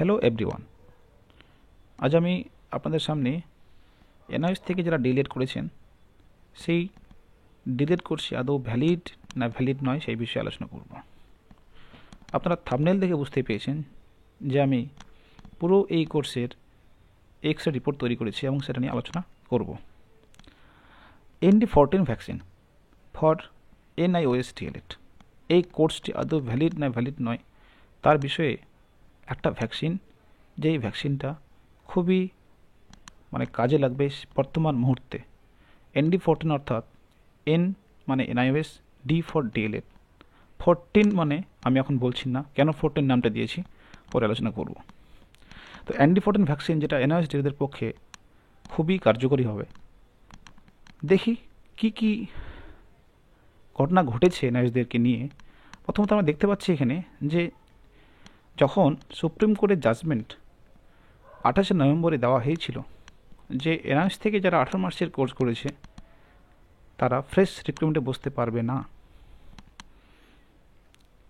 Hello everyone, আজ আমি আপনাদের সামনে এনআইএস থেকে যারা ডিলিট করেছেন সেই ডিলিট কোর্সটি আদৌ ভ্যালিড না ভ্যালিড নয় সেই বিষয়ে আলোচনা করব। আপনারা থাম্বনেল দেখে বুঝতে পেরেছেন যে আমি পুরো এই কোর্সের এক্স-রে রিপোর্ট তৈরি করেছি এবং সেটা নিয়ে আলোচনা করব। ND14 vaccine for NIOS DLET এই কোর্সটি আদৌ ভ্যালিড না ভ্যালিড নয় তার বিষয়ে একটা ভ্যাকসিন, যেই ভ্যাকসিনটা খুবই কাজে লাগবে বর্তমান মুহূর্তে। ND14 অর্থাৎ N মানে NIOS, D ফর DLET, 14 মানে আমি এখন বলছি না কেন 14 নামটা দিয়েছি, পরে আলোচনা করব। তো ND14 ভ্যাকসিন যেটা NIOS DLET পক্ষে খুবই কার্যকরী হবে। দেখি কি কি ঘটনা ঘটেছে NIOSদেরকে নিয়ে। প্রথমত আমরা দেখতে পাচ্ছি এখানে যে যখন সুপ্রিম কোর্টের জাজমেন্ট 28শে নভেম্বরে দেওয়া হয়েছিল যে NIOS থেকে যারা 18 মাসের কোর্স করেছে তারা ফ্রেশ রিক্রুটমেন্টে বসতে পারবে না।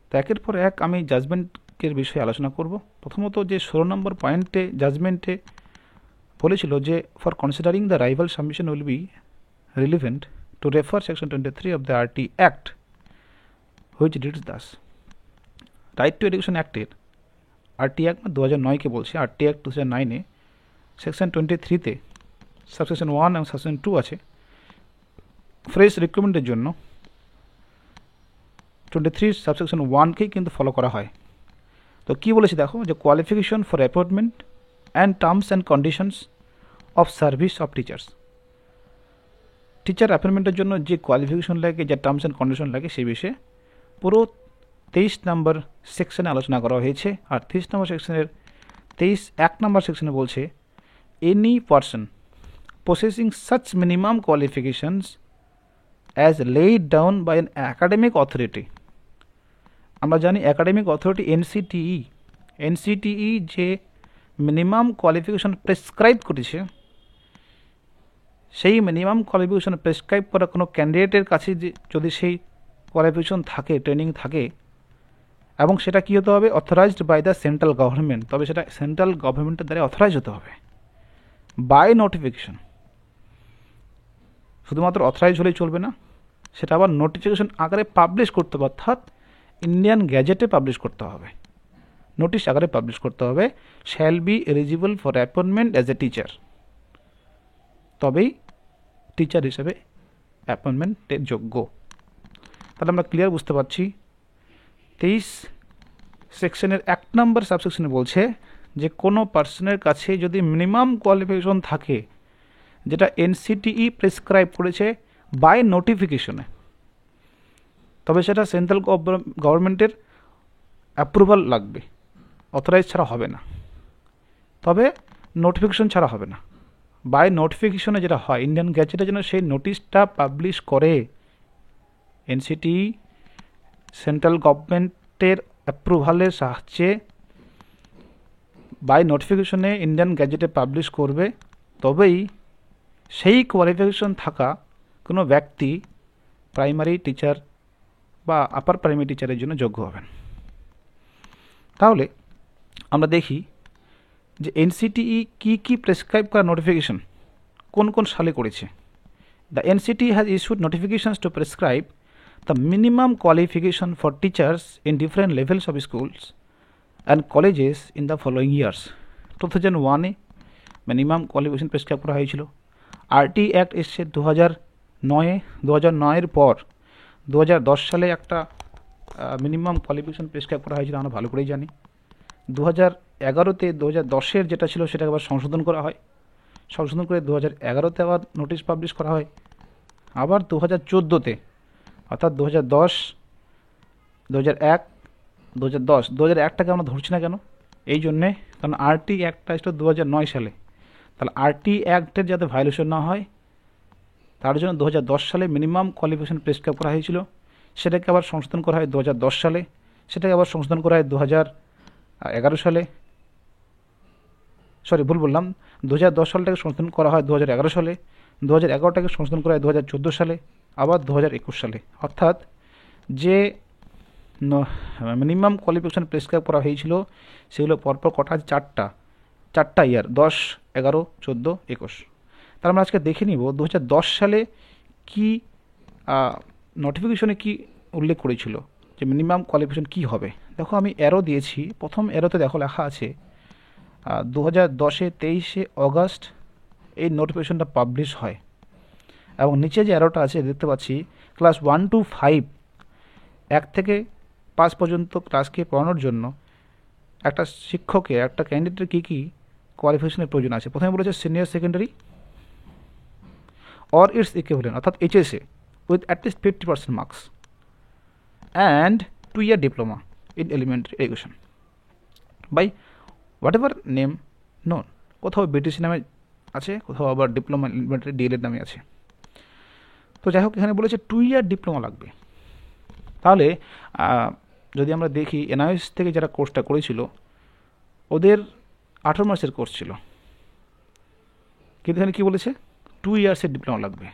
তো একের পর এক আমি জাজমেন্টের বিষয়ে আলোচনা করব। প্রথমত যে 16 নম্বর পয়েন্টে জাজমেন্টে বলেছিল যে for considering the rival submission will be relevant to refer section 23 of the RT act which reads thus. Right to education অ্যাক্টের RT অ্যাক্ট 2009-কে বলছে। RT অ্যাক্ট 2009-এ সেকশন 23-তে সাবসেকশন 1 এবং সাবসেকশন 2 আছে। ফ্রেশ রিক্রুটমেন্টের জন্য 23 সাবসেকশন 1-কেই কিন্তু ফলো করা হয়। তো কী বলেছে দেখো, যে qualification for appointment and terms and conditions of service of teachers. Teacher অ্যাপয়েন্টমেন্টের জন্য যে কোয়ালিফিকেশন লাগে, যে টার্মস অ্যান্ড কন্ডিশন লাগে, সেই বিষয়ে পুরো 23 নম্বর সেকশনে আলোচনা করা হয়েছে। আর 23 নম্বর সেকশনের 23(1) নম্বর সেকশনে বলছে any person possessing such minimum qualifications as laid down by an academic authority। আমরা জানি একাডেমিক অথরিটি NCTE যে মিনিমাম কোয়ালিফিকেশন প্রেসক্রাইব করেছে, সেই মিনিমাম কোয়ালিফিকেশন প্রেসক্রাইব করা কোনো ক্যান্ডিডেটের কাছে যদি সেই কোয়ালিফিকেশন থাকে, ট্রেনিং থাকে, এবং সেটা কী হতে হবে, authorised by the central government, তবে সেটা সেন্ট্রাল গভর্নমেন্টের দ্বারা অথরাইজ হতে হবে বাই নোটিফিকেশন। শুধুমাত্র অথরাইজ হলেই চলবে না, সেটা আবার নোটিফিকেশন আকারে পাবলিশ করতে হবে, অর্থাৎ ইন্ডিয়ান গ্যাজেটে পাবলিশ করতে হবে, নোটিশ আকারে পাবলিশ করতে হবে। Shall be eligible for appointment as a teacher, তবেই টিচার হিসেবে অ্যাপয়েন্টমেন্টের যোগ্য। তাহলে আমরা ক্লিয়ার বুঝতে পারছি 23 সেকশনের 1 নম্বর সাবসেকশনে বলছে যে কোনো পার্সনের কাছে যদি মিনিমাম কোয়ালিফিকেশন থাকে যেটা NCTE প্রেসক্রাইব করেছে বাই নোটিফিকেশনে, তবে সেটা সেন্ট্রাল গভর্নমেন্টের অ্যাপ্রুভাল লাগবে, অথরাইজ ছাড়া হবে না, তবে নোটিফিকেশন ছাড়া হবে না। বাই নোটিফিকেশনে যেটা হয়, ইন্ডিয়ান গ্যাজেটে যেন সেই নোটিশটা পাবলিশ করে, NCTE সেন্ট্রাল গভর্নমেন্টের অ্যাপ্রুভালের সাহায্যে বাই নোটিফিকেশনে ইন্ডিয়ান গ্যাজেটে পাবলিশ করবে, তবেই সেই কোয়ালিফিকেশন থাকা কোনো ব্যক্তি প্রাইমারি টিচার বা আপার প্রাইমারি টিচারের জন্য যোগ্য হবেন। তাহলে আমরা দেখি যে NCTE কি প্রেসক্রাইব করা নোটিফিকেশন কোন কোন সালে করেছে। The NCTE has issued notifications to prescribe the minimum qualification for teachers in different levels of schools and colleges in the following years। 2001-এ মিনিমাম কোয়ালিফিকেশন প্রেসক্রাইব করা হয়েছিল। RT অ্যাক্ট এসছে 2009-এ। 2009-এর পর 2010 সালে একটা মিনিমাম কোয়ালিফিকেশন প্রেসক্রাইব করা হয়েছিল, আমরা ভালো করেই জানি। 2011-তে 2010-এর যেটা ছিল সেটাকে আবার সংশোধন করা হয়, সংশোধন করে 2011-তে আবার নোটিশ পাবলিশ করা হয়। আবার 2014-তে অর্থাৎ 2010, 2001, 2010, 2001টাকে আমরা ধরছি না কেন, এই জন্যে কারণ RT অ্যাক্টটা এসেছিল 2009 সালে। তাহলে RT অ্যাক্টের যাতে ভায়োলেশন না হয় তার জন্য 2010 সালে মিনিমাম কোয়ালিফিকেশন প্রেসক্রাইব করা হয়েছিল, সেটাকে আবার সংশোধন করা হয় 2010 সালে, সেটাকে আবার সংশোধন করা হয় 2011 সালে। সরি, ভুল বললাম, 2010 সালটাকে সংশোধন করা হয় 2011 সালে, 2011টাকে সংশোধন করা হয় 2014 সালে, আবার 2021 সালে। অর্থাৎ যে মিনিমাম কোয়ালিফিকেশন প্রেসক্রাইব করা হয়েছিল সেগুলো পরপর কটা আছে? চারটা ইয়ার, 10, 11, 14, 21। তার আমরা আজকে দেখে নিব 2010 সালে কি নোটিফিকেশনে কি উল্লেখ করেছিল যে মিনিমাম কোয়ালিফিকেশন কি হবে। দেখো আমি অ্যারো দিয়েছি, প্রথম অ্যারোতে দেখো লেখা আছে 2010-এ 23শে অগাস্ট এই নোটিফিকেশনটা পাবলিশ হয়, এবং নিচে যে অ্যারোটা আছে দেখতে পাচ্ছি ক্লাস 1 to 5, 1 থেকে 5 পর্যন্ত ক্লাসকে পড়ানোর জন্য একটা শিক্ষকের, একটা ক্যান্ডিডেটের কী কী কোয়ালিফিকেশনের প্রয়োজন আছে। প্রথমে বলেছে senior secondary or its equivalent অর্থাৎ HSA with at least 50% marks and 2 year diploma in elementary education by whatever name known. কোথাও BTC নামে আছে, কোথাও আবার ডিপ্লোমা এলিমেন্টারি DLED নামে আছে। তো যাই হোক, এখানে বলেছে 2 year ডিপ্লোমা লাগবে। তাহলে যদি আমরা দেখি NIOS থেকে যারা কোর্সটা করেছিল ওদের 18 মাসের কোর্স ছিল, কিন্তু এখানে কী বলেছে 2 years ডিপ্লোমা লাগবে।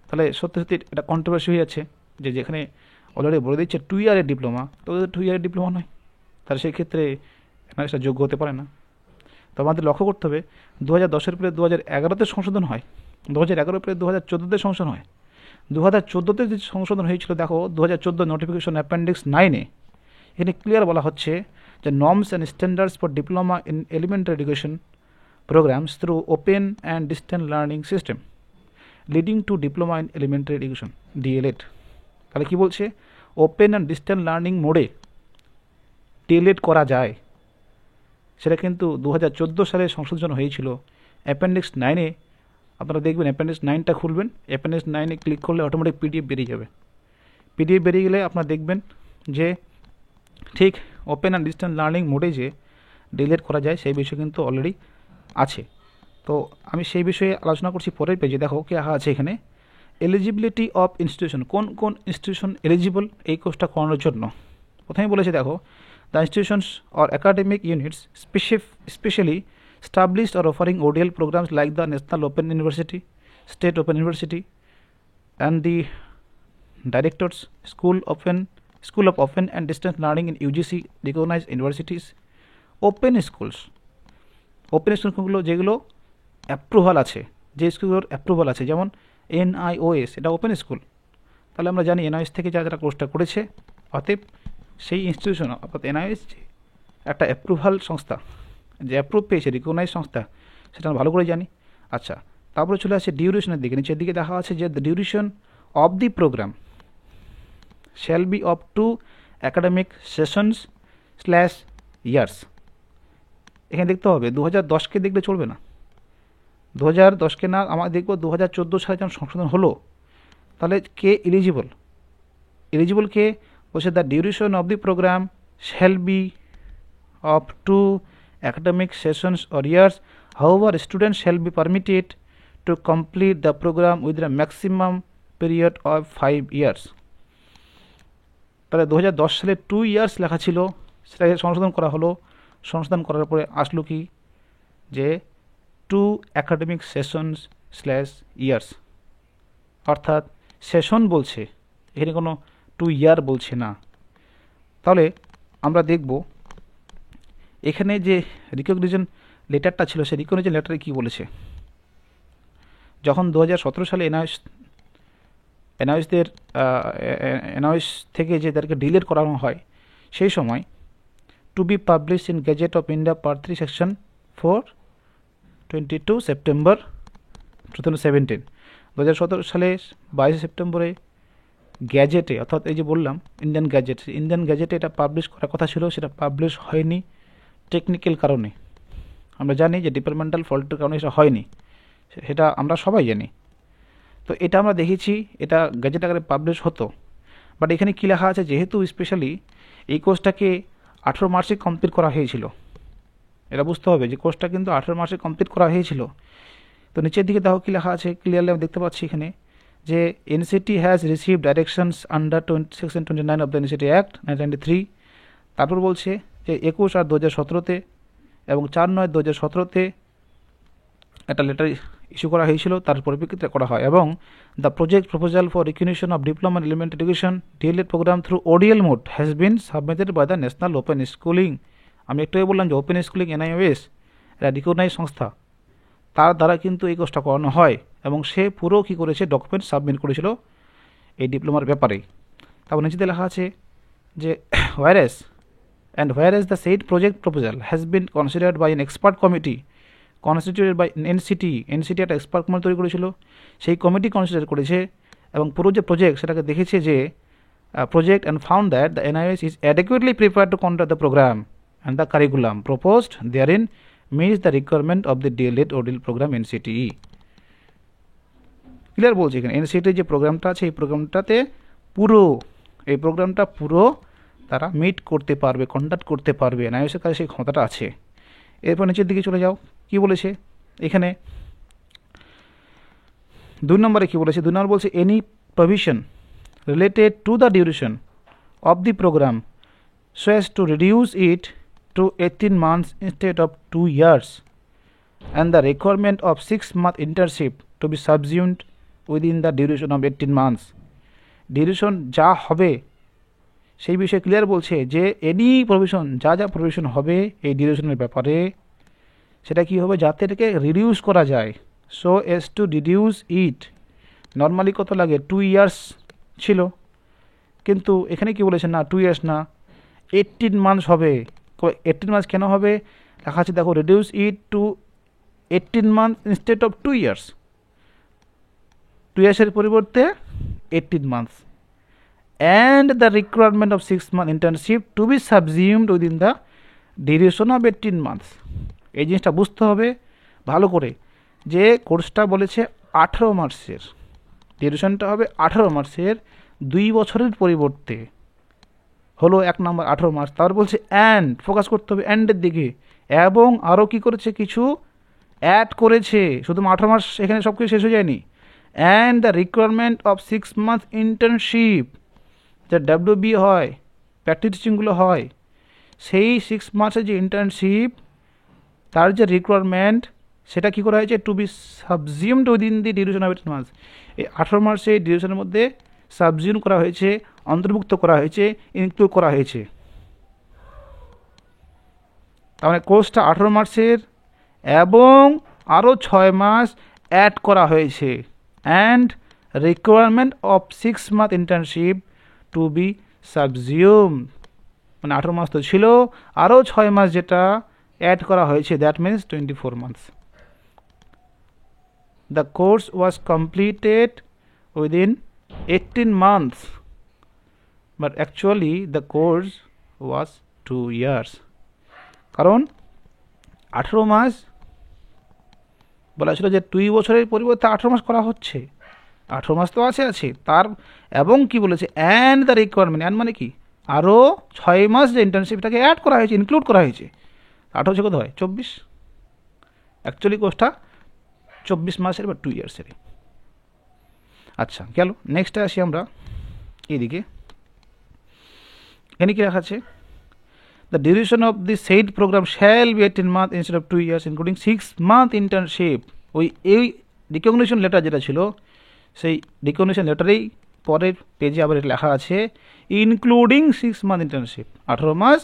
তাহলে সত্যি সত্যি এটা কন্ট্রোভার্সি হয়ে যাচ্ছে যে যেখানে অলরেডি বলে দিচ্ছে 2 year ডিপ্লোমা, তো ওদের 2 year ডিপ্লোমা নয়, তাহলে সেই ক্ষেত্রে NIOSটা যোগ্য হতে পারে না। তো আমাদের লক্ষ্য করতে হবে 2010-এর পরে 2011-তে সংশোধন হয়, 2011-এর পরে 2014-তে সংশোধন হয়। 2014-তে যে সংশোধন হয়েছিল দেখো 2014 নোটিফিকেশন অ্যাপেন্ডিক্স 9-এ এখানে ক্লিয়ার বলা হচ্ছে যে norms and standards for diploma in elementary education programs through open and distance learning system leading to diploma in elementary education DLED। তাহলে কী বলছে? ওপেন অ্যান্ড ডিস্টেন্স লার্নিং মোডে DLED করা যায়, সেটা কিন্তু 2014 সালে সংশোধন হয়েছিল অ্যাপেন্ডিক্স 9-এ। আপনারা দেখবেন অ্যাপেন্ডিক্স 9টা খুলবেন, অ্যাপেন্ডিক্স 9-এ ক্লিক করলে অটোমেটিক PDF বেরিয়ে যাবে। PDF বেরিয়ে গেলে আপনারা দেখবেন যে ঠিক ওপেন অ্যান্ড ডিস্টেন্স লার্নিং মোডে যে DLED করা যায় সেই বিষয় কিন্তু অলরেডি আছে। তো আমি সেই বিষয়ে আলোচনা করছি পরের পেজে। দেখো কি লেখা আছে এখানে, এলিজিবিলিটি অফ ইনস্টিটিউশন, কোন কোন ইনস্টিটিউশন এলিজিবল এই কোর্সটা করানোর জন্য। প্রথমে বলেছে দেখো the institutions or academic units specially established or offering ODL programs like the National Open University, State Open University and the Directors School of Open and Distance Learning in UGC recognized universities, open schools গুলো যেগুলো approval আছে, যে স্কুলগুলোর approval আছে, যেমন NIOS এটা open school. তাহলে আমরা জানি NIOS থেকে যারা কোর্সটা করেছে, অতএব সেই ইনস্টিটিউশন অর্থাৎ NIOS একটা অ্যাপ্রুভাল সংস্থা, যে অ্যাপ্রুভ পেয়েছে রিকগনাইজ সংস্থা, সেটা আমরা ভালো করে জানি। আচ্ছা, তারপরে চলে আসে ডিউরেশনের দিকে। নিচের দিকে দেখা আছে যে the duration of the programme shall be of 2 academic sessions years. এখানে দেখতে হবে 2010-কে দেখলে চলবে না, 2010-কে না, আমরা দেখব 2014 সালে যখন সংশোধন হলো তাহলে কে এলিজিবল কে বলছে the duration of the programme shall be of 2 academic sessions or years. However, students shall be permitted to complete the program within a maximum period of 5 years. তাহলে 2010 সালে 2 years লেখা ছিল, সেটাকে সংশোধন করা হলো। সংশোধন করার পরে আসলো কি যে 2 academic sessions/years, অর্থাৎ সেশন বলছে, এখানে কোনো 2 year বলছে না। তাহলে আমরা দেখব এখানে যে রিকগনিশন লেটারটা ছিল, সেই রিকগনিশন লেটারে কী বলেছে। যখন 2017 সালে NIOS থেকে যে তাদেরকে ডিলিট করানো হয়, সেই সময় to be publish in gazette of India part 3 section 4 22 September 2017। 2017 সালে 22 সেপ্টেম্বরে গ্যাজেটে, অর্থাৎ এই যে বললাম ইন্ডিয়ান গ্যাজেটে এটা পাবলিশ করার কথা ছিল, সেটা পাবলিশ হয়নি টেকনিক্যাল কারণে। আমরা জানি যে ডিপার্টমেন্টাল ফল্টের কারণে সেটা হয়নি, সেটা আমরা সবাই জানি। তো এটা আমরা দেখেছি এটা গ্যাজেট আকারে পাবলিশ হতো, বাট এখানে কী লেখা আছে, যেহেতু স্পেশালি এই কোর্সটাকে 18 মার্চে কমপ্লিট করা হয়েছিল, এটা বুঝতে হবে যে কোর্সটা কিন্তু 18 মার্চে কমপ্লিট করা হয়েছিল। তো নিচের দিকে দেখো কী লেখা আছে, ক্লিয়ারলি আমি দেখতে পাচ্ছি এখানে যে NCT has received directions under section 29 of the NCT act 1993। তারপর বলছে যে 21/8/2017-তে এবং 4/9/2017-তে একটা লেটার ইস্যু করা হয়েছিল, তার পরিপ্রেক্ষিতে করা হয়। এবং the project proposal for recognition of diploma in elementary education DElEd programme through ODL mode has been submitted by the national open schooling. আমি একটু বললাম যে ওপেন স্কুলিং NIOS এটা রিকগনাইজ সংস্থা, তার দ্বারা কিন্তু এই কোর্সটা করানো হয় এবং সে পুরো কী করেছে ডকুমেন্ট সাবমিট করেছিল এই ডিপ্লোমার ব্যাপারে। তারপর নিচেতে লেখা আছে যে whereas the said project proposal has been considered by an expert committee constituted by NCT একটা এক্সপার্ট কমিটি তৈরি করেছিল, সেই কমিটি কনসিডার করেছে এবং পুরো যে প্রজেক্ট সেটাকে দেখেছে যে project and found that the NIOS is adequately prepared to conduct the program and the curriculum proposed therein meets the requirement of the DLED ODL program NCTE। Clear বলছি এখানে NCTE যে প্রোগ্রামটা আছে এই প্রোগ্রামটা পুরো তারা মিট করতে পারবে, কন্ডাক্ট করতে পারবে, NIOSের কাছে সেই ক্ষমতাটা আছে। এরপর নিচের দিকে চলে যাও, কি বলেছে এখানে 2 নম্বরে কি বলেছে, 2 নম্বর বলছে any provision related to the duration of the programme so as to reduce it to 18 months instead of 2 years and the requirement of 6-month internship to be subsumed within the duration of 18 months। Duration যা হবে সেই বিষয়ে clear বলছে যে any provision যা provision হবে এই ডিউরেশনের ব্যাপারে সেটা কি হবে যাতে এটাকে রিডিউস করা যায়, so S to reduce it. Normally কত লাগে 2 ইয়ার্স ছিল, কিন্তু এখানে কি বলেছে না 2 ইয়ার্স না 18 মান্থস হবে। 18 মান্থস কেন হবে লেখা আছে দেখো, reduce it to 18 months instead of 2 years, 2 ইয়ার্সের পরিবর্তে 18 months and the requirement of 6-month internship to be subsumed within the duration of 18 months। এই জিনিসটা বুঝতে হবে ভালো করে যে কোর্সটা বলেছে 18 মাসের, ডিউরেশনটা হবে 18 মাসের, 2 বছরের পরিবর্তে হলো 1 নম্বর 18 মাস। তারপর বলছে অ্যান্ড, ফোকাস করতে হবে অ্যান্ডের দিকে, এবং আরও কি করেছে কিছু অ্যাড করেছে, শুধু 18 মাস এখানে সব কিছু শেষ হয়ে যায়নি। And the requirement of 6-month internship, যে WB হয় প্র্যাকটিস টিচিংগুলো হয়, সেই 6 মাসের যে ইন্টার্নশিপ তার যে রিকোয়ারমেন্ট সেটা কী করা হয়েছে to be subsumed within the duration of 18 মাস। এই 18 মাসের ডিউরেশনের মধ্যে সাবজিউম করা হয়েছে, অন্তর্ভুক্ত করা হয়েছে, ইনক্লুড করা হয়েছে। তার মানে কোর্সটা 18 মাসের এবং আরও 6 মাস অ্যাড করা হয়েছে। And requirement of 6-month internship to be subsume, মানে 18 মাস তো ছিল, আরও 6 মাস যেটা অ্যাড করা হয়েছে, that means 24 months. The course was completed within 18 months but actually the course was 2 years। কারণ 18 মাস বলা ছিল যে 2 বছরের পরিবর্তে 18 মাস করা হচ্ছে, 18 মাস তো আছে তার, এবং কি বলেছে অ্যান্ড দ্য রিকোয়ারমেন্ট, অ্যান্ড মানে কি আরও 6 মাস যে ইন্টার্নশিপটাকে অ্যাড করা হয়েছে, ইনক্লুড করা হয়েছে। 18 কত হয় 24, অ্যাকচুয়ালি কোর্সটা 24 মাসের বা 2 ইয়ার্সের। আচ্ছা গেল, নেক্সটে আসি আমরা এদিকে। এখানে কি রাখা আছে, the duration of the said programme shall be 18 months instead of 2 years including 6-month internship. এই রিকগনিশন লেটার যেটা ছিল সেই রিকগনিশন লেটারেই পরের পেজে আবার লেখা আছে ইনক্লুডিং 6-month ইন্টার্নশিপ, 18 মাস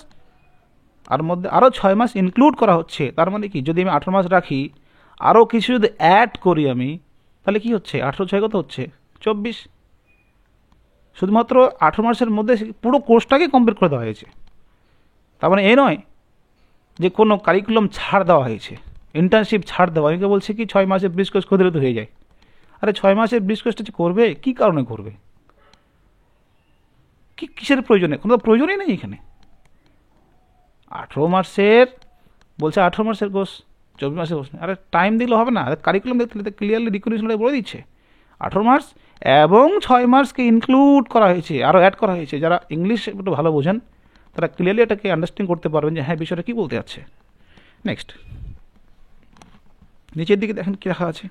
আর মধ্যে আরও 6 মাস ইনক্লুড করা হচ্ছে। তার মানে কি যদি আমি 18 মাস রাখি আরও কিছু যদি অ্যাড করি আমি, তাহলে কি হচ্ছে 18 6 কত হচ্ছে 24। শুধুমাত্র 18 মাসের মধ্যে পুরো কোর্সটাকে কমপ্লিট করে দেওয়া হয়েছে। তার মানে এই নয় যে কোনো কারিকুলাম ছাড় দেওয়া হয়েছে, ইন্টার্নশিপ ছাড় দেওয়া। অনেকে বলছে কি 6 মাসের ব্রিজ কোর্স করে দিলে তো হয়ে যায়। আরে 6 মাসের ব্রিজ কোর্সটা যে করবে কী কারণে করবে, কিসের প্রয়োজনে, কোনো প্রয়োজনই নেই এখানে। 18 মাসের বলছে 18 মাসের কোর্স, 24 মাসের কোর্স, আরে টাইম দিলে হবে না, কারিকুলাম দেখতে ক্লিয়ারলি রিকগনিশনটা বলে দিচ্ছে 18 মাস এবং 6 মাসকে ইনক্লুড করা হয়েছে, আরও অ্যাড করা হয়েছে। যারা ইংলিশ একটু ভালো বোঝেন তারা ক্লিয়ারলি এটাকে আন্ডারস্ট্যান্ড করতে পারবেন যে হ্যাঁ বিষয়টা কী বলতে যাচ্ছে। নেক্সট নিচের দিকে দেখেন কী লেখা আছে,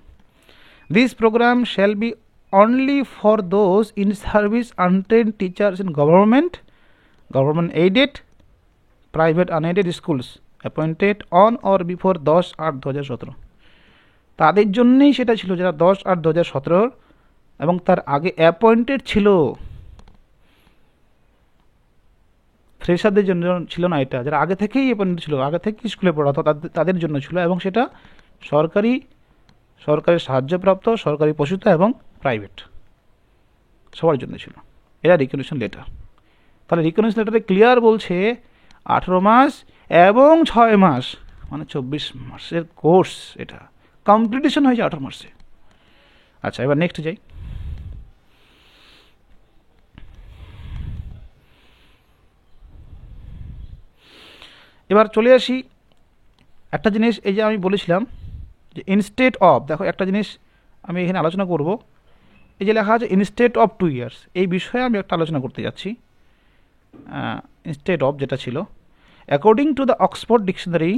this programme shall be only for those in service untrained teachers in government aided private unaided schools appointed on or before 10/8/2017। তাদের জন্যেই সেটা ছিল যারা 10/8/2017 এবং তার আগে অ্যাপয়েন্টেড ছিল। ফ্রেশারদের জন্য ছিল না, এটা যারা আগে থেকেই অ্যাপয়েন্টেড ছিল, আগে থেকেই স্কুলে পড়া হতো তাদের জন্য ছিল, এবং সেটা সরকারের সাহায্যপ্রাপ্ত, সরকারি পোষিত এবং প্রাইভেট সবার জন্য ছিল। এটা রিকগনিশন লেটার। তাহলে রিকগনিশন লেটারে ক্লিয়ার বলছে 18 মাস এবং 6 মাস মানে 24 মাসের কোর্স, এটা কমপ্লিটেশন হয়েছে 18 মাসে। আচ্ছা, এবার নেক্সট যাই। এবার চলে আসি একটা জিনিস, এই যে আমি বলেছিলাম যে ইনস্টেড অফ, দেখো একটা জিনিস আমি এখানে আলোচনা করব, এই যে লেখা আছে ইনস্টেড অফ 2 years, এই বিষয়ে আমি একটা আলোচনা করতে যাচ্ছি। ইনস্টেড অফ যেটা ছিল, according to the Oxford dictionary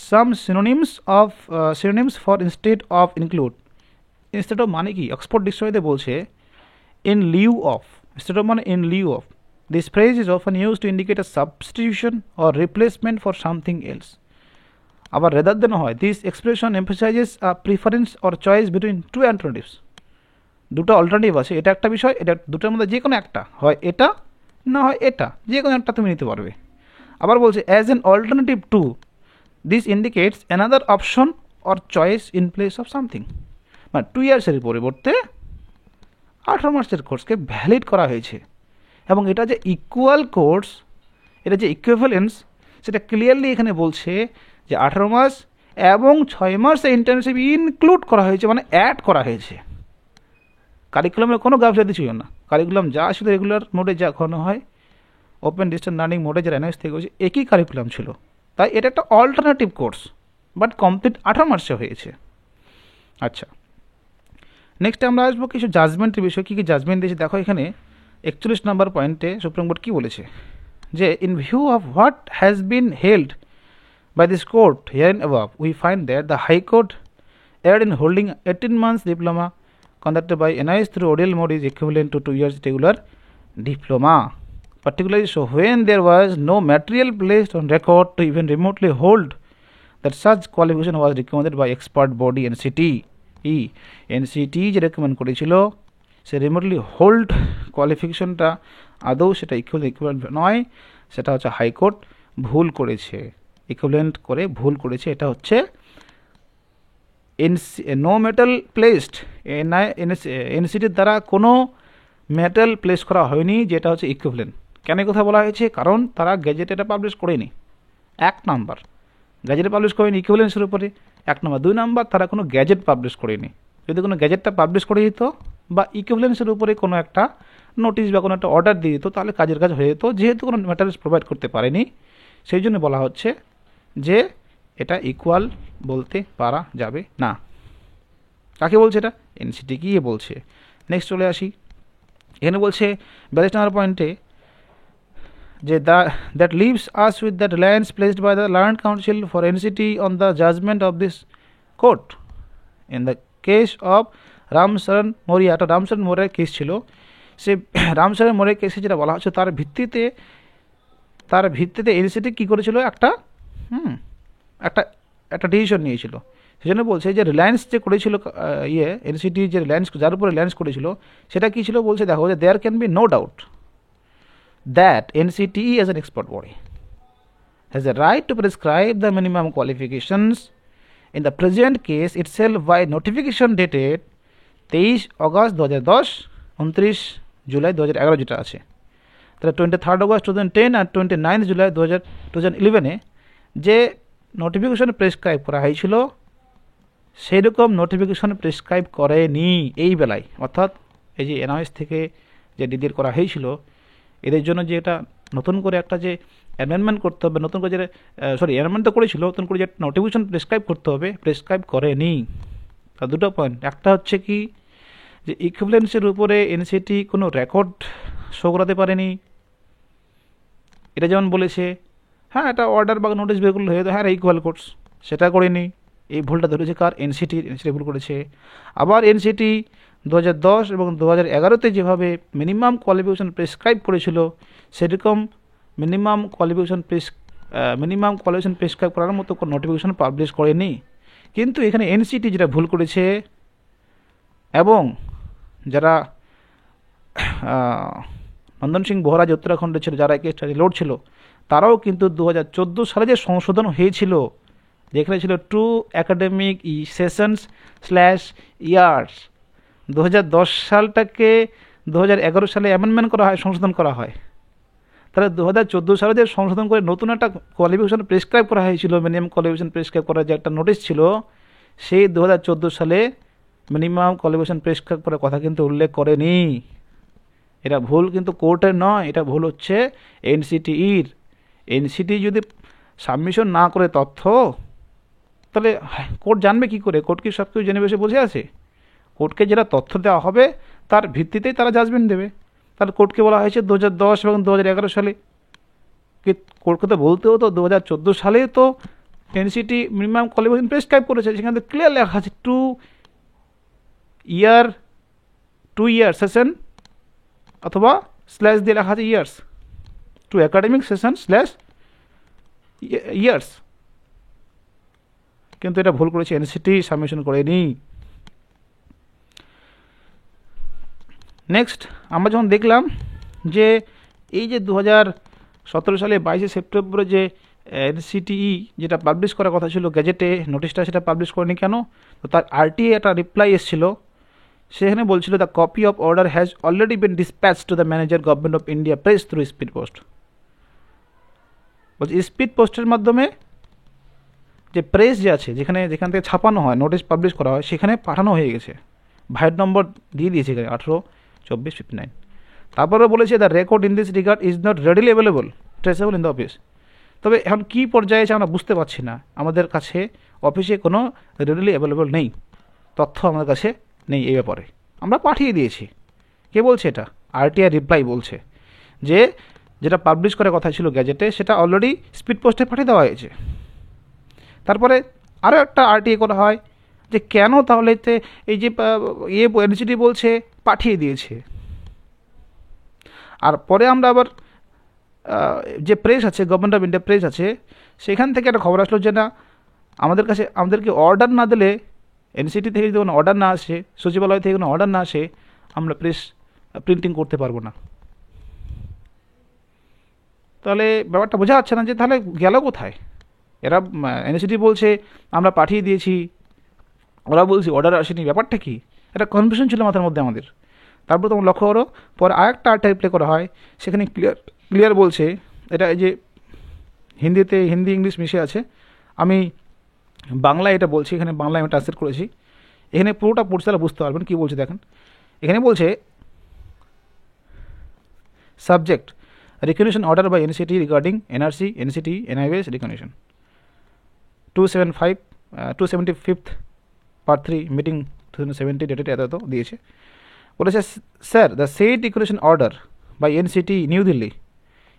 some synonyms for instead of include. Instead of মানে কি, অক্সফোর্ড ডিকশনারিতে বলছে in lieu of, instead of মানে in lieu of. This phrase is often used to indicate a substitution or replacement for something else. আবার rather than হয়, this expression emphasizes a preference or choice between two alternatives. দুটো alternative আছে, এটা একটা বিষয়, এটা দুটোর মধ্যে যে কোনো একটা, হয় এটা না হয় এটা, যে কোনো একটা তুমি নিতে পারবে। আবার বলছে as an alternative to, this indicates another option or choice in place of something. মানে 2 yearsের পরিবর্তে 18 মাসের কোর্সকে ভ্যালিড করা হয়েছে, এবং এটা যে ইকুয়াল কোর্স, এটা যে ইকুইভ্যালেন্স, সেটা ক্লিয়ারলি এখানে বলছে যে 18 মাস এবং 6 মাসে ইন্টার্নশিপ ইনক্লুড করা হয়েছে, মানে অ্যাড করা হয়েছে। কারিকুলামের কোনো গাফিলতি ছিল না, কারিকুলাম যা ছিল রেগুলার মোডে যা এখনো হয়, ওপেন ডিস্টেন্স লার্নিং মোডে যারা এনএস থেকে হয়েছে, একই কারিকুলাম ছিল। তাই এটা একটা অল্টারনেটিভ কোর্স, বাট কমপ্লিট 18 মাসে হয়েছে। আচ্ছা, নেক্সট আমরা আসবো কিছু জাজমেন্টের বিষয়, কী কী জাজমেন্ট দিয়েছে দেখো এখানে 41 নম্বর পয়েন্টে সুপ্রিম কোর্ট কী বলেছে, যে in view of what has been held by this court hereinabove, we find that the high court erred in holding 18 months diploma conducted by NIS through ODL mode is equivalent to 2 years regular diploma, particularly so when there was no material placed on record to even remotely hold that such qualification was recommended by expert body NCT যে recommend করেছিল, সে remotely hold কোয়ালিফিকেশনটা আদৌ সেটা equivalent নয়, সেটা হচ্ছে high court ভুল করেছে, equivalent করে ভুল করেছে। এটা হচ্ছে নো মেটাল প্লেসড, এনসিটির দ্বারা কোনো মেটাল প্লেস করা হয়নি, যেটা হচ্ছে ইকুইভ্যালেন্ট। কেন কথা বলা হয়েছে, কারণ তারা গ্যাজেটে এটা পাবলিশ করেনি, 1 নাম্বার গ্যাজেটে পাবলিশ করেনি ইকুইভ্যালেন্সের উপরে, 1 নাম্বার। 2 নাম্বার তারা কোনো গ্যাজেট পাবলিশ করেনি। যদি কোনো গ্যাজেটটা পাবলিশ করে দিত বা ইকুইভ্যালেন্সের উপরে কোনো একটা নোটিশ বা কোনো একটা অর্ডার দিয়ে দিত, তাহলে কাজের কাজ হয়ে যেত। যেহেতু কোনো ম্যাটেরিয়ালস প্রোভাইড করতে পারেনি, সেই জন্য বলা হচ্ছে যে এটা ইকুয়াল বলতে পারা যাবে না। কাকে বলছে এটা, এনসিটি কি বলছে। নেক্সট চলে আসি, এখানে বলছে 42 নম্বর পয়েন্টে যে that leaves us with the reliance placed by the learned counsel for NCT on the judgment of this court in the case of Ramcharan Maurya. একটা রামচরণ মৌর্যের কেস ছিল, সে রামচরণ মৌর্যের কেসে যেটা বলা হচ্ছে তার ভিত্তিতে এনসিটি কী করেছিল, একটা ডিসিশন নিয়েছিল। সেই জন্য বলছে যে রিলায়েন্স যে করেছিল এনসিটি যে রিলায়েন্স, যার উপরে রিলায়েন্স করেছিল, সেটা কী ছিল বলছে, দেখো যে there can be no doubt that NCT as an expert body has a right to prescribe the minimum qualifications in the present case itself by notification dated 23 August 2010, 29 July 2011 যেটা আছে, তাহলে 23 অগস্ট 2010 আর 29 জুলাই 2011 যে নোটিফিকেশন প্রেসক্রাইব করা হয়েছিল, সেই রকম notification prescribe করেনি এই বেলায়। অর্থাৎ এই যে এনআইএস থেকে যে ডিডির করা হয়েছিল, এদের জন্য যে এটা নতুন করে একটা যে অ্যামেন্ডমেন্ট করতে হবে, নতুন করে যে অ্যামেন্ডমেন্ট তো করেছিল, নতুন করে যে নোটিফিকেশন প্রেসক্রাইব করতে হবে, প্রেসক্রাইব করেনি। তা দুটো পয়েন্ট, একটা হচ্ছে কি যে ইকুইভ্যালেন্সের উপরে এনসিটি কোনো রেকর্ড শো করাতে পারেনি। এটা যেমন বলেছে হ্যাঁ এটা অর্ডার বা নোটিশ বেরগুলো হয়ে হ্যাঁ ইকুয়াল কোর্স, সেটা করেনি। এই ভুলটা ধরেছে কার, এনসিটি ভুল করেছে। আবার এনসিটি 2010 এবং 2011-তে যেভাবে মিনিমাম কোয়ালিফিকেশন প্রেসক্রাইব করেছিল, সেরকম মিনিমাম কোয়ালিফিকেশন প্রেসক্রাইব করার মতো কোনো নোটিফিকেশন পাবলিশ করেনি। কিন্তু এখানে এনসিটি যেটা ভুল করেছে, এবং যারা নন্দন সিং বোহরা যে উত্তরাখণ্ডে ছিল, যারা কেসটা রিলোড ছিল, তারাও কিন্তু 2014 সালে যে সংশোধন হয়েছিল, যেখানে ছিল two academic sessions slash years, 2010 সালটাকে 2011 সালে অ্যামেন্ডমেন্ট করা হয়, সংশোধন করা হয়। তাহলে 2014 সালে যে সংশোধন করে নতুন একটা কোয়ালিফিকেশন প্রেসক্রাইব করা হয়েছিল, মিনিমাম কোয়ালিফিকেশন প্রেসক্রাইব করার যে একটা নোটিশ ছিল, সেই 2014 সালে মিনিমাম কোয়ালিফিকেশন প্রেসক্রাইব করার কথা কিন্তু উল্লেখ করেনি। এটা ভুল কিন্তু কোর্টের নয়, এটা ভুল হচ্ছে এনসিটির। এনসিটি যদি সাবমিশন না করে তথ্য, তাহলে কোর্ট জানবে কি করে? কোর্ট কি সব কিছু জেনে বসে বসে আছে? কোর্টকে যেটা তথ্য দেওয়া হবে তার ভিত্তিতেই তারা জাজমেন্ট দেবে। তাহলে কোর্টকে বলা হয়েছে 2010 এবং 2011 সালে, কোর্টকে তো বলতে হতো 2014 সালে তো এনসিটি মিনিমাম কোয়ালিফিকেশন প্রেসক্রাইব করেছে, সেখানে তো ক্লিয়ার লেখা আছে টু ইয়ার সেশন অথবা স্ল্যাশ দিয়ে লেখা আছে years, two academic session slash years. কিন্তু এটা ভুল করেছে, এনসিটি সাবমিশন করেনি। নেক্সট আমরা যখন দেখলাম যে এই যে 2017 সালে 22শে সেপ্টেম্বরে যে এনসিটিই যেটা পাবলিশ করার কথা ছিল গ্যাজেটে নোটিশটা, সেটা পাবলিশ করেনি কেন? তো তার আরটিএ একটা রিপ্লাই এসেছিল, সেখানে বলছিল the copy of order has already been dispatch to the manager government of India press through speed post. বলছে স্পিড পোস্টের মাধ্যমে যে প্রেস যে আছে, যেখান থেকে ছাপানো হয়, নোটিশ পাবলিশ করা হয়, সেখানে পাঠানো হয়ে গেছে। ভাইয়ের নম্বর দিয়ে দিয়েছে এখানে 182459। তারপরে বলেছে the record in this regard is not readily available traceable in the office. তবে এখন কী পর্যায়ে আছে আমরা বুঝতে পারছি না, আমাদের কাছে অফিসে কোনো রেডিলি অ্যাভেলেবল নেই, তথ্য আমাদের কাছে নেই এই ব্যাপারে। আমরা পাঠিয়ে দিয়েছি। কে বলছে এটা? আরটিআই রিপ্লাই বলছে যে যেটা পাবলিশ করার কথা ছিল গ্যাজেটে, সেটা অলরেডি স্পিড পোস্টে পাঠিয়ে দেওয়া হয়েছে। তারপরে আরও একটা আরটিআই করা হয় যে কেন তাহলে এই যে এনসিটি বলছে পাঠিয়ে দিয়েছে। আর পরে আমরা আবার যে প্রেস আছে, গভর্নমেন্ট অফ ইন্ডিয়া প্রেস আছে, সেখান থেকে একটা খবর আসলো যে না, আমাদেরকে অর্ডার না দিলে, এনসিটি থেকে যদি কোনো অর্ডার না আসে, সচিবালয় থেকে কোনো অর্ডার না আসে, আমরা প্রেস প্রিন্টিং করতে পারবো না। তাহলে ব্যাপারটা বোঝা যাচ্ছে না যে তাহলে গেল কোথায়? এরা এনসিটি বলছে আমরা পাঠিয়ে দিয়েছি, ওরা বলছে অর্ডার আসেনি, ব্যাপারটা কি? একটা কনফিউশন ছিল মাথার মধ্যে আমাদের। তারপর তোমার লক্ষ্য করো, পরে আরেকটা আরটিআই প্লে করা হয়, সেখানে ক্লিয়ার বলছে, এটা এই যে হিন্দি ইংলিশ মিশে আছে, আমি বাংলায় এটা বলছি, এখানে বাংলায় আমি ট্রান্সলেট করেছি, এখানে পুরোটা পড়ছে তাহলে বুঝতে পারবেন কী বলছে। দেখেন এখানে বলছে subject recognition order by NCT regarding NRC NCT NIOS recognition 275th part 3 meeting 2070 dated এত দিয়েছে। বলেছে sir the said recognition order by NCT New Delhi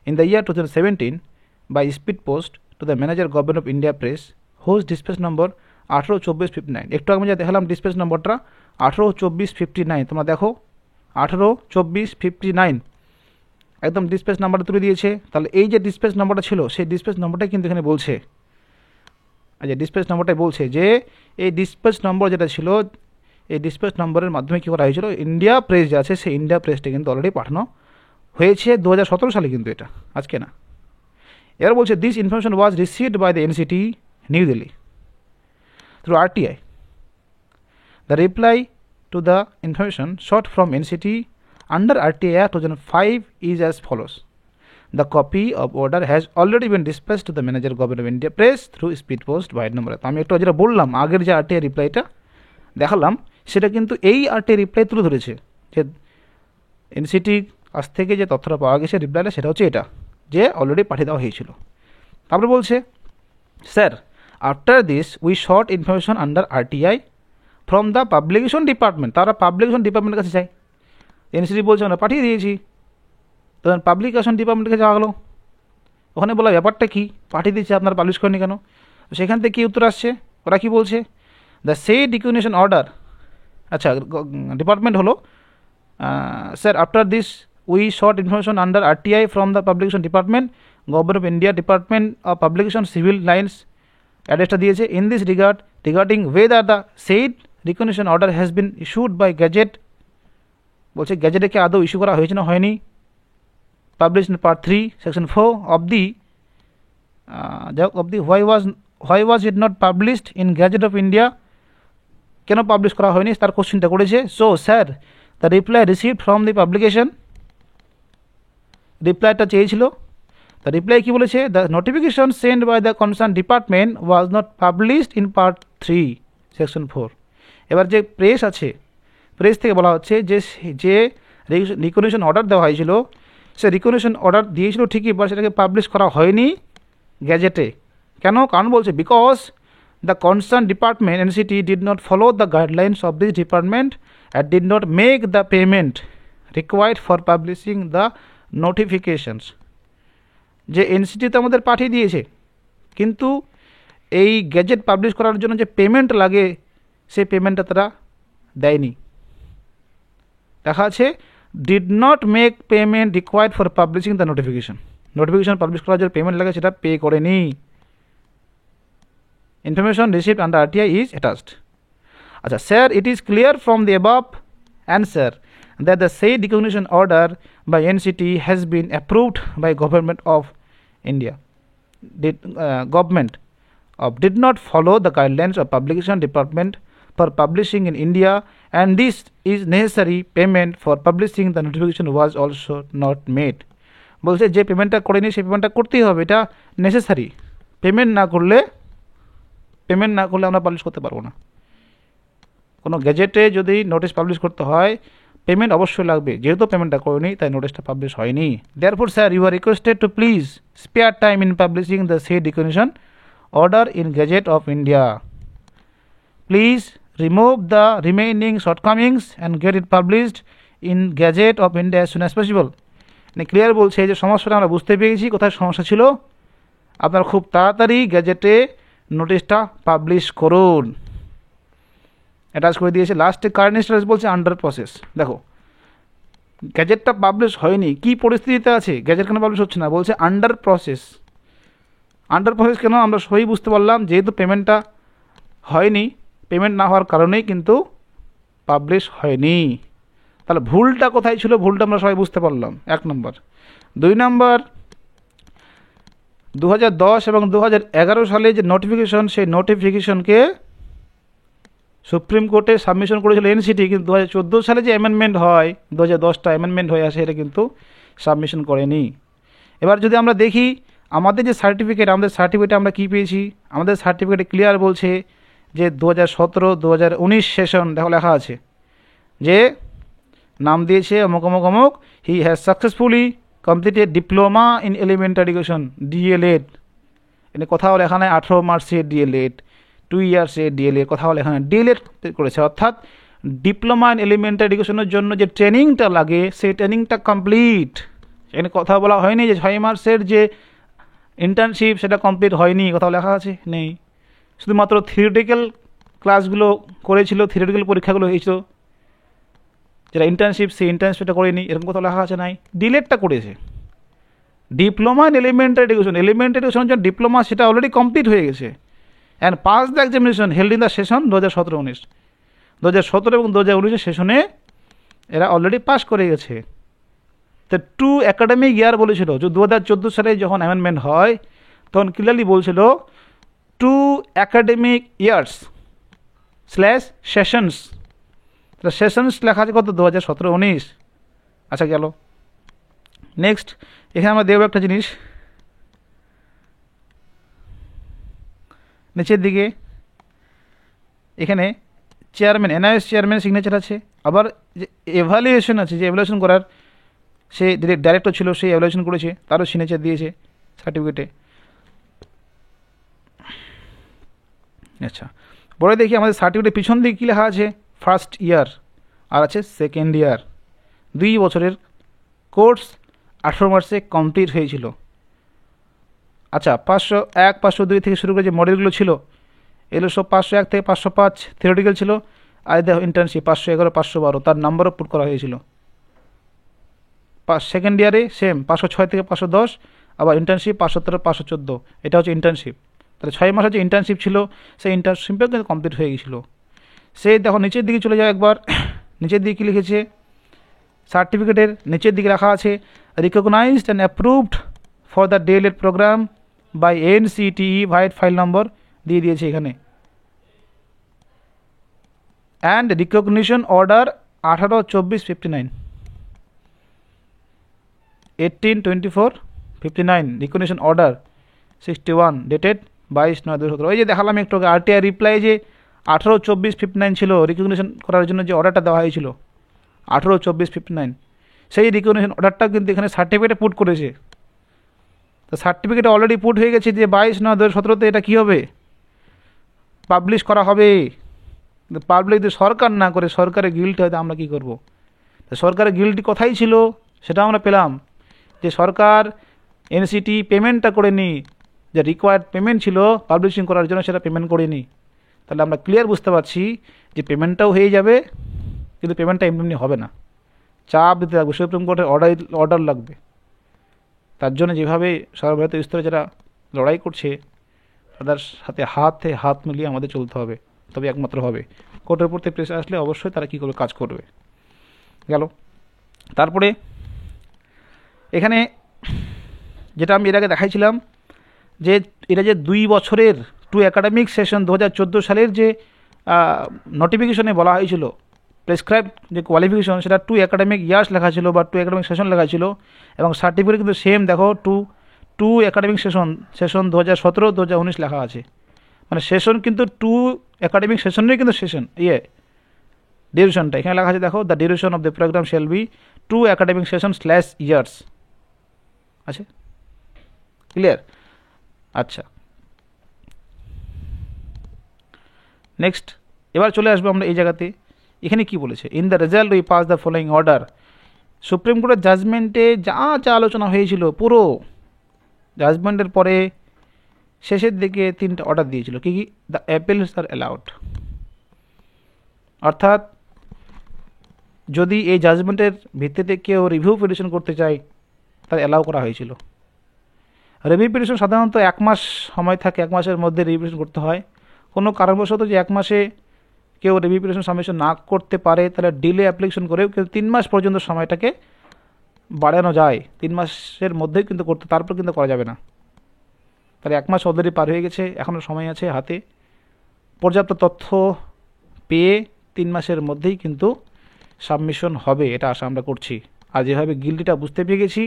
in the year 2017 by speed post to the manager government of India press whose dispatch number 182459। একটু আমি যা দেখালাম dispatch নম্বরটা 182459, তোমরা দেখো 182459 একদম ডিসপ্যাচ নাম্বারটা তুলে দিয়েছে। তাহলে এই যে ডিসপ্যাচ নম্বরটা ছিল, সেই ডিসপ্যাচ নম্বরটাই কিন্তু এখানে বলছে, আচ্ছা ডিসপ্যাচ নম্বরটাই বলছে যে এই ডিসপ্যাচ নম্বর যেটা ছিল, এই ডিসপ্যাচ নম্বরের মাধ্যমে কী করা হয়েছিল, ইন্ডিয়া প্রেস যে আছে সেই ইন্ডিয়া প্রেসটা কিন্তু অলরেডি পাঠানো হয়েছে 2017 সালে, কিন্তু এটা আজকে না। এবার বলছে this information was received by the NCT New Delhi through RTI. The reply to the information sought from NCT under RTA 2005 is as follows. The copy of order has already been dispatched to the manager government of India press through speed post by number। তো আমি একটু যেটা বললাম আগের যে RTI রিপ্লাইটা দেখালাম, সেটা কিন্তু এই আরটিআই রিপ্লাই তুলে ধরেছে যে এনসিটির কাছ থেকে যে তথ্যটা পাওয়া গেছে রিপ্লাইটা, সেটা হচ্ছে এটা যে অলরেডি পাঠিয়ে দেওয়া হয়েছিল। তারপরে বলছে sir after this we sought information under RTI from the publication department. তারা পাবলিকেশন ডিপার্টমেন্টের কাছে চাই, এনসিটি বলছে আমরা পাঠিয়ে দিয়েছি, তখন পাবলিকেশন ডিপার্টমেন্টের কাছে যাওয়া গেলো, ওখানে বলা ব্যাপারটা কি, পাঠিয়ে দিচ্ছে আপনারা পাবলিশ করেনি কেন? সেখান থেকে কী উত্তর আসছে, ওরা কী বলছে, দ্য সেড রিকগনিশন অর্ডার, আচ্ছা ডিপার্টমেন্ট হলো sir after this we sought information under RTI from the publication department government of India department of publication civil lines অ্যাড্রেসটা দিয়েছে। In this regard regarding whether the said recognition order has been issued by gazette, বলছে গ্যাজেটে কি আদৌ issue করা হয়েছে না হয়নি, publish in part 3 section 4 of the why was it not published in Gazette of India, কেন পাবলিশ করা হয়নি তার কোশ্চেনটা করেছে। So sir the reply received from the publication, রিপ্লাইটা চেয়েছিল, দ্য রিপ্লাই কী বলেছে, the notification send by the concern department was not published in part 3 section 4। এবার যে প্রেস আছে, প্রেস থেকে বলা হচ্ছে যে রিকগনিশন অর্ডার দেওয়া হয়েছিল, সে রিকগনিশন অর্ডার দিয়েছিল ঠিকই, বা সেটাকে পাবলিশ করা হয়নি গ্যাজেটে। কেন? কারণ বলছে because the concern department NCT did not follow the guidelines of this department and did not make the payment required for publishing the notifications. যে এনসিটি তো আমাদের পাঠিয়ে দিয়েছে, কিন্তু এই গ্যাজেট পাবলিশ করার জন্য যে পেমেন্ট লাগে সেই পেমেন্টটা তারা দেয়নি। দেখা আছে did not make payment required for publishing the notification, notification publish করার জন্য পেমেন্ট লাগে সেটা পে করেনি। Information received under RTI is attached. আচ্ছা স্যার, it is clear from the above answer that the said recognition order by NCT has been approved by Government of India. Government did not follow the guidelines of Publication Department for publishing in India, and this is necessary payment for publishing the notification was also not made. বলছে যে পেমেন্টটা করেনি সেই পেমেন্টটা করতেই হবে, এটা necessary. Payment না করলে আমরা পাবলিশ করতে পারবো না। কোনো গ্যাজেটে যদি নোটিশ পাবলিশ করতে হয় পেমেন্ট অবশ্যই লাগবে, যেহেতু পেমেন্টটা করেনি তাই নোটিশটা পাবলিশ হয়নি। Therefore sir you are requested to please spare time in publishing the said recognition order in gazette of India. Please remove the remaining shortcomings and get it published in gazette of India as soon as possible. মানে clear বলছে যে সমস্যাটা আমরা বুঝতে পেরেছি, কোথায় সমস্যা ছিল, আপনারা খুব তাড়াতাড়ি গেজেটে নোটিশটা পাবলিশ করুন। অ্যাটাচ করে দিয়েছে। লাস্টে কারেন্ট স্ট্যাটাস বলছে আন্ডার প্রসেস। দেখো গ্যাজেটটা পাবলিশ হয়নি, কী পরিস্থিতিতে আছে, গ্যাজেট কেন পাবলিশ হচ্ছে না, বলছে আন্ডার প্রসেস। আন্ডার প্রসেস কেন, আমরা সবই বুঝতে পারলাম, যেহেতু পেমেন্টটা হয়নি, পেমেন্ট না হওয়ার কারণেই কিন্তু পাবলিশ হয়নি। তাহলে ভুলটা কোথায় ছিল, ভুলটা আমরা সবাই বুঝতে পারলাম, 1 নম্বর। 2 নম্বর, 2010 এবং 2011 সালে যে নোটিফিকেশন, সেই নোটিফিকেশনকে সুপ্রিম কোর্টে সাবমিশন করেছিল এনসিটি, কিন্তু 2014 সালে যে অ্যামেন্ডমেন্ট হয়, 2010টা অ্যামেন্ডমেন্ট হয়ে আসে, এটা কিন্তু সাবমিশন করেনি। এবার যদি আমরা দেখি আমাদের যে সার্টিফিকেট, আমাদের সার্টিফিকেটে আমরা কী পেয়েছি, আমাদের সার্টিফিকেটে ক্লিয়ার বলছে যে 2017-2019 সেশন, দেখো লেখা আছে যে নাম দিয়েছে অমুক অমুক অমুক, he has successfully completed diploma in elementary education DElEd. এখানে কোথাও লেখা নেই 18 মার্চের ডিএলএড, 2 ইয়ার্সের ডিএলএড, কোথাও লেখা নেই, ডিএলএড করেছে। অর্থাৎ ডিপ্লোমা ইন এলিমেন্টারি এডুকেশনের জন্য যে ট্রেনিংটা লাগে সেই ট্রেনিংটা কমপ্লিট। এখানে কথা বলা হয়নি যে 6 মাসের যে ইন্টার্নশিপ সেটা কমপ্লিট হয়নি, কোথাও লেখা আছে নেই। শুধুমাত্র থিওরিটিক্যাল ক্লাসগুলো করেছিল, থিওরিটিক্যাল পরীক্ষাগুলো হয়েছিল, যেটা ইন্টার্নশিপ সেই ইন্টার্নশিপটা করেনি, এরকম কোথাও লেখা আছে নাই। ডিএলএডটা করেছে। ডিপ্লোমা ইন এলিমেন্টারি এডুকেশনের জন্য ডিপ্লোমা সেটা অলরেডি কমপ্লিট হয়ে গেছে, and pass the examination held in the session 2017-19। 2017 এবং 2019 সেশনে এরা অলরেডি পাস করে গেছে। তো 2 অ্যাকাডেমিক ইয়ার বলেছিল, যে 2014 সালে যখন অ্যামেন্ডমেন্ট হয় তখন ক্লিয়ারলি বলছিল 2 অ্যাকাডেমিক ইয়ার্স / সেশনস। সেশনস লেখা আছে কত, 2017-19। আচ্ছা গেল। নেক্সট এখানে আমরা দেখব একটা জিনিস, নিচের দিকে এখানে চেয়ারম্যান, এনআইএস চেয়ারম্যান সিগনেচার আছে। আবার যে এভালুয়েশন আছে, যে এভালুয়েশন করার সে ডাইরেক্টর ছিল, সেই এভালুয়েশন করেছে, তারও সিগনেচার দিয়েছে সার্টিফিকেটে। আচ্ছা পরে দেখি আমাদের সার্টিফিকেটের পিছন দিকে কী লেখা আছে, ফার্স্ট ইয়ার আর আছে সেকেন্ড ইয়ার। 2 বছরের কোর্স 18 মার্চে কমপ্লিট হয়েছিল। আচ্ছা 501, 502 থেকে শুরু করে যে মডেলগুলো ছিল এগুলো সব 501 থেকে 505 থিওরিটিক্যাল ছিল, আর দেখো ইন্টার্নশিপ 511, 512, তার নাম্বারও পুট করা হয়েছিল। সেকেন্ড ইয়ারে সেম 506 থেকে 510, আবার ইন্টার্নশিপ 517, 514, এটা হচ্ছে ইন্টার্নশিপ। তাহলে 6 মাসের যে ইন্টার্নশিপ ছিল সেই ইন্টার্নশিপও কিন্তু কমপ্লিট হয়ে গেছিলো। সে দেখো নিচের দিকে চলে যাও একবার, নিচের দিকে কী লিখেছে, সার্টিফিকেটের নিচের দিকে রাখা আছে recognised and approved for the DElEd programme by NCTE vide file নম্বর দিয়ে দিয়েছে এখানে, and recognition order 18/24/59, 18/24/59 recognition order 61 dated 22/9/2017। ওই যে দেখালাম একটু আরটিআই রিপ্লাই যে 18/24/59 ছিল রিকগনিশন করার জন্য যে অর্ডারটা দেওয়া হয়েছিল 18/24/59, সেই রিকগনিশন অর্ডারটা কিন্তু এখানে সার্টিফিকেটে পুট করেছে। তো সার্টিফিকেটে অলরেডি পুট হয়ে গেছে যে 22/9/2017 এটা কী হবে, পাবলিশ করা হবে। পাবলিক যদি সরকার না করে, সরকারের গিল্টি হয়তো আমরা কী করব। তো সরকারের গিল্টি কথাই ছিল সেটা আমরা পেলাম যে সরকার এনসিটি পেমেন্টটা করেনি, যে রিকোয়ার্ড পেমেন্ট ছিল পাবলিশিং করার জন্য সেটা পেমেন্ট করেনি। তাহলে আমরা ক্লিয়ার বুঝতে পারছি যে পেমেন্টটাও হয়ে যাবে, কিন্তু পেমেন্টটা এমনি হবে না, চাপ দিতে লাগবে, সুপ্রিম কোর্টের অর্ডার লাগবে। তার জন্য যেভাবে সর্বভারতীয় স্তরে যারা লড়াই করছে তাদের সাথে হাতে হাত মিলিয়ে আমাদের চলতে হবে, তবে একমাত্র হবে। কোর্টের প্রতি প্রেশার আসলে অবশ্যই তারা কী করবে, কাজ করবে। গেল। তারপরে এখানে যেটা আমি এর আগে দেখাইছিলাম যে এটা যে 2 বছরের 2 একাডেমিক সেশন 2014 সালের যে নোটিফিকেশনে বলা হয়েছিল প্রেসক্রাইব যে কোয়ালিফিকেশন, সেটা 2 একাডেমিক ইয়ার্স লেখা ছিল বা 2 একাডেমিক সেশন লেখা ছিল, এবং সার্টিফিকেট কিন্তু সেম দেখো 2 একাডেমিক সেশন 2017-2019 লেখা আছে। মানে সেশন কিন্তু 2 একাডেমিক সেশনেরই কিন্তু সেশন ডিউরেশনটা এখানে লেখা আছে, দেখো the duration of the programme shall be 2 academic sessions years আছে। ক্লিয়ার? আচ্ছা, নেক্সট এবার চলে আসবো আমরা এই জায়গাতে। এখানে কি বলেছে, in the result we pass the following order. Supreme কোর্টের জাজমেন্টে যা যা আলোচনা হয়েছিল পুরো জাজমেন্টের পরে শেষের দিকে 3টা অর্ডার দিয়েছিল। কি কি? দ্য অ্যাপিলস আর অ্যালাউড, অর্থাৎ যদি এই জাজমেন্টের ভিত্তিতে কেউ রিভিউ পিটিশন করতে চায় তার অ্যালাউ করা হয়েছিল। রিভিউ পিটিশন সাধারণত 1 মাস সময় থাকে, 1 মাসের মধ্যে রিভিউ পিটিশন করতে হয়। কোনো কারণবশত যে 1 মাসে কেউ রিভিউ পিটিশন সাবমিশন না করতে পারে তাহলে ডিলে অ্যাপ্লিকেশন করেও কিন্তু 3 মাস পর্যন্ত সময়টাকে বাড়ানো যায়। 3 মাসের মধ্যেই কিন্তু করতে, তারপর কিন্তু করা যাবে না। তাহলে 1 মাস অলরেডি পার হয়ে গেছে, এখনও সময় আছে হাতে। পর্যাপ্ত তথ্য পেয়ে 3 মাসের মধ্যেই কিন্তু সাবমিশন হবে, এটা আশা আমরা করছি। আর যেভাবে গিল্টিটা বুঝতে পেরে গেছি,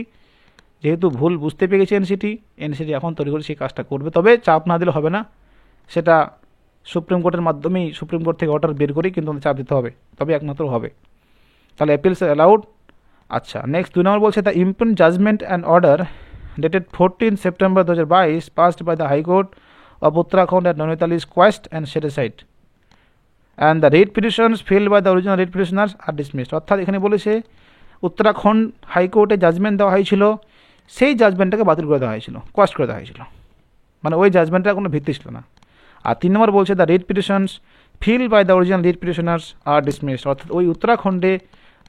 যেহেতু ভুল বুঝতে পেরে গেছি এনসিটি এখন তৈরি করে সেই কাজটা করবে। তবে চাপ না দিলে হবে না, সেটা সুপ্রিম কোর্টের মাধ্যমেই, সুপ্রিম কোর্ট থেকে অর্ডার বের করেই কিন্তু চাপ দিতে হবে, তবে একমাত্র হবে। তাহলে অ্যাপিলস অ্যালাউড। আচ্ছা, নেক্সট 2 নম্বর বলছে the impugned judgement and order dated 14 September 2022 passed by the High Court of Uttarakhand and Nainital is quashed and set aside, and the writ petitions filed by the original writ petitioners are dismissed। অর্থাৎ এখানে বলেছে উত্তরাখণ্ড হাইকোর্টে judgement দেওয়া হয়েছিল, সেই জাজমেন্টটাকে বাতিল করে দেওয়া হয়েছিল, কোয়াস্ট করে দেওয়া হয়েছিল, মানে ওই জাজমেন্টটার কোনো ভিত্তি ছিল না। আর 3 নম্বর বলছে the writ petitions filed by the original writ petitioners are dismissed. অর্থাৎ ওই উত্তরাখণ্ডে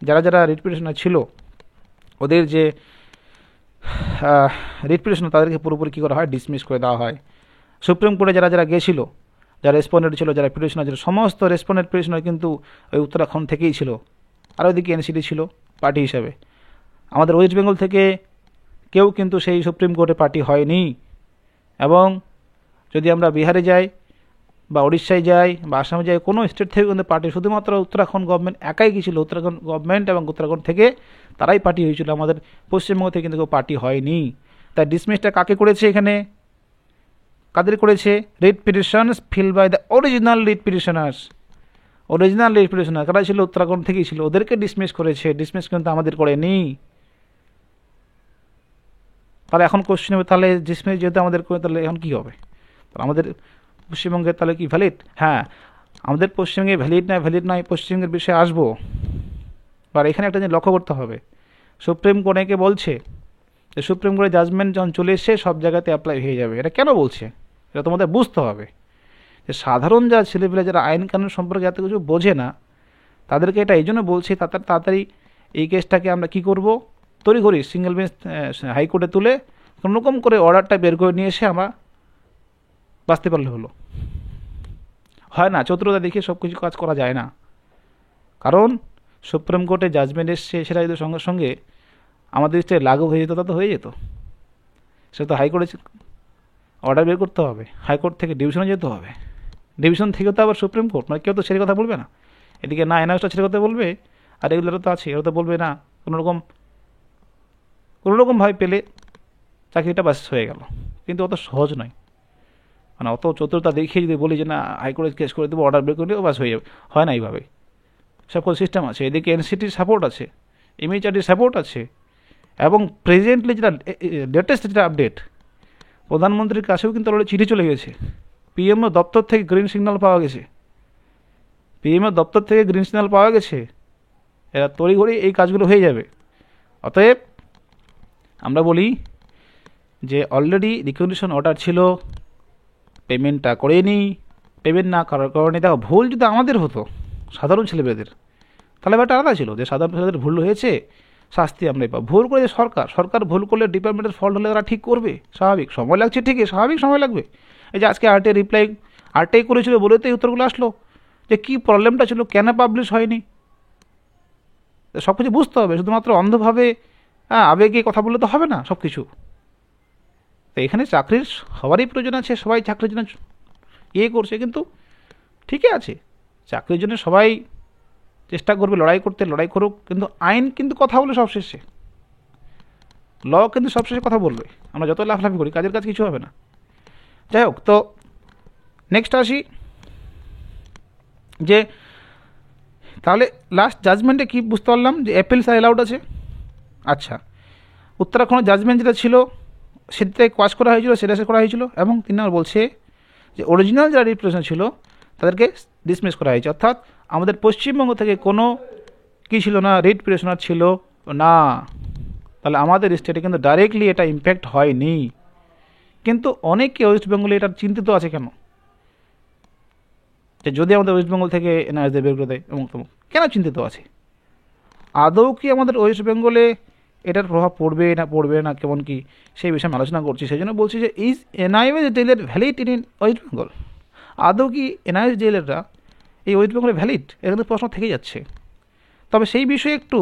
যারা যারা রিট পিটিশনার ছিল ওদের যে রিট পিটিশনার তাদেরকে পুরোপুরি কী করা হয়, ডিসমিস করে দেওয়া হয়। সুপ্রিম কোর্টে যারা যারা গেছিলো, যারা রেসপন্ডেন্ট ছিল, যারা পিটিশনার ছিল, সমস্ত রেসপন্ডেন্ট পিটিশনার কিন্তু ওই উত্তরাখণ্ড থেকেই ছিল। আর ওইদিকে এনসিটি ছিল পার্টি হিসাবে। আমাদের ওয়েস্ট বেঙ্গল থেকে কেউ কিন্তু সেই সুপ্রিম কোর্টে পার্টি হয়নি। এবং যদি আমরা বিহারে যাই বা উড়িষ্যায় যাই বা আসামে যাই, কোনো স্টেট থেকে কিন্তু পার্টি, শুধুমাত্র উত্তরাখণ্ড গভর্নমেন্ট একাই গিয়েছিল, উত্তরাখণ্ড গভর্নমেন্ট এবং উত্তরাখণ্ড থেকে তারাই পার্টি হয়েছিল। আমাদের পশ্চিমবঙ্গ থেকে কিন্তু কেউ পার্টি হয়নি। তাই ডিসমিসটা কাকে করেছে, এখানে কাদের করেছে, writ petitions filed by the original writ petitioners. Original writ petitioner কারা ছিল, উত্তরাখণ্ড থেকেই ছিল, ওদেরকে ডিসমিস করেছে। ডিসমিস কিন্তু আমাদের করেনি। তাহলে এখন কোশ্চেন হবে, তাহলে ডিসমিস যেহেতু আমাদের করে, তাহলে এখন কী হবে? তাহলে আমাদের পশ্চিমবঙ্গের তাহলে কি ভ্যালিড? হ্যাঁ, আমাদের পশ্চিমবঙ্গে ভ্যালিড নয় পশ্চিমবঙ্গের বিষয়ে আসবো। আর এখানে একটা জিনিস লক্ষ্য করতে হবে, সুপ্রিম কোর্টকে বলছে যে সুপ্রিম কোর্টের জাজমেন্ট যখন চলে এসে সব জায়গাতে অ্যাপ্লাই হয়ে যাবে। এটা কেন বলছে, এটা তোমাদের বুঝতে হবে। যে সাধারণ যা ছেলেপেলে যারা আইন কানুন সম্পর্কে এত কিছু বোঝে না, তাদেরকে এটা এই জন্য বলছি, তাড়াতাড়ি এই কেসটাকে আমরা কি করব, তৈরি করি সিঙ্গেল বেঞ্চ হাইকোর্টে তুলে কোনোরকম করে অর্ডারটা বের করে নিয়ে এসে আমরা বাঁচতে পারলে হলো। হয় না, চতুরতা দেখিয়ে সব কিছু কাজ করা যায় না। কারণ সুপ্রিম কোর্টে জাজমেন্ট এসছে, সেটা যদি সঙ্গে সঙ্গে আমাদের স্টেটে লাগু হয়ে যেত তা তো হয়ে যেত। সেটা তো হাইকোর্টে অর্ডার বের করতে হবে, হাইকোর্ট থেকে ডিভিশনে যেতে হবে, ডিভিশন থেকে তো আবার সুপ্রিম কোর্ট, মানে কেউ তো ছেড়ে কথা বলবে না। এদিকে না এনআরএসটা ছেড়ে কথা বলবে, আর রেগুলারও তো আছে, এরা তো বলবে না কোনোরকমভাবে পেলে চাকরিটা বাস হয়ে গেল। কিন্তু অত সহজ নয়, মানে অত চতুরতা দেখিয়ে যদি বলি যে না হাইকোর্টে কেস করে দেবো, অর্ডার বের করে দেবো, বাস হয়ে যাবে, হয় না এইভাবে। সকল সিস্টেম আছে, এদিকে এনসিটির সাপোর্ট আছে, এমএইচআরডির সাপোর্ট আছে, এবং প্রেজেন্টলি যেটা লেটেস্ট যেটা আপডেট, প্রধানমন্ত্রীর কাছেও কিন্তু অলরেডি চিঠি চলে গেছে, পিএমও দপ্তর থেকে গ্রিন সিগন্যাল পাওয়া গেছে, পিএমও দপ্তর থেকে গ্রিন সিগন্যাল পাওয়া গেছে, এরা তড়িঘড়ি এই কাজগুলো হয়ে যাবে। অতএব আমরা বলি যে অলরেডি রিকগনিশন অর্ডার ছিল, পেমেন্টটা করে নিই, পেমেন্ট না করার কারণে দেখো ভুল যদি আমাদের হতো সাধারণ ছেলেমেয়েদের, তাহলে ব্যাপারটা আলাদা ছিল যে সাধারণ ছেলেদের ভুল হয়েছে, শাস্তি আমরাই পাবো। ভুল করে যে সরকার ভুল করলে ডিপার্টমেন্টের ফল্ট হলে তারা ঠিক করবে, স্বাভাবিক সময় লাগছে, ঠিকই স্বাভাবিক সময় লাগবে। এই যে আজকে আরটিআই করেছিল বলে তো এই উত্তরগুলো আসলো, যে কী প্রবলেমটা ছিল, কেন পাবলিশ হয়নি, সব কিছু বুঝতে হবে। শুধুমাত্র অন্ধভাবে আবেগে কথা বললে তো হবে না সব কিছু। তো এখানে চাকরির সবারই প্রয়োজন আছে, সবাই চাকরির জন্য করছে, কিন্তু ঠিকই আছে, চাকরির জন্য সবাই চেষ্টা করবে, লড়াই করতে, লড়াই করুক, কিন্তু আইন কিন্তু কথা বলে সব শেষে, ল কিন্তু সবশেষে কথা বলবে। আমরা যত লাফালাফি করি কাজের কাজ কিছু হবে না। যাই হোক, তো নেক্সট আসি যে তাহলে লাস্ট জাজমেন্টে কি বুঝতে পারলাম যে অ্যাপিলস আর অ্যালাউড আছে। আচ্ছা, উত্তরাখণ্ড জাজমেন্ট যেটা ছিল সেটাই কোয়াশ করা হয়েছিল, সেটা করা হয়েছিল, এবং 3 নম্বর বলছে যে অরিজিনাল যারা রিপ্রেজেন্ট ছিল তাদেরকে ডিসমিস করা হয়েছে। অর্থাৎ আমাদের পশ্চিমবঙ্গ থেকে কোনো কী ছিল না, রিট পিটিশনার ছিল না, তাহলে আমাদের স্টেটে কিন্তু ডাইরেক্টলি এটা ইম্প্যাক্ট হয়নি। কিন্তু অনেকে ওয়েস্ট বেঙ্গলে এটা চিন্তিত আছে কেন, যে যদি আমাদের ওয়েস্ট বেঙ্গল থেকে এনআরএস বের করে দেয় এবং তমুক, কেন চিন্তিত আছে? আদৌ কি আমাদের ওয়েস্ট বেঙ্গলে এটার প্রভাব পড়বে না কেমন কি, সেই বিষয়ে আমি আলোচনা করছি। সেই জন্য বলছি যে ইজ এনআইএস জেলের ভ্যালিড ইন ওয়েস্ট বেঙ্গল, আদৌ কি এনআইএস জেলেররা এই ওয়েস্ট বেঙ্গলে ভ্যালিড, এখানে প্রশ্ন থেকে যাচ্ছে। তবে সেই বিষয়ে একটু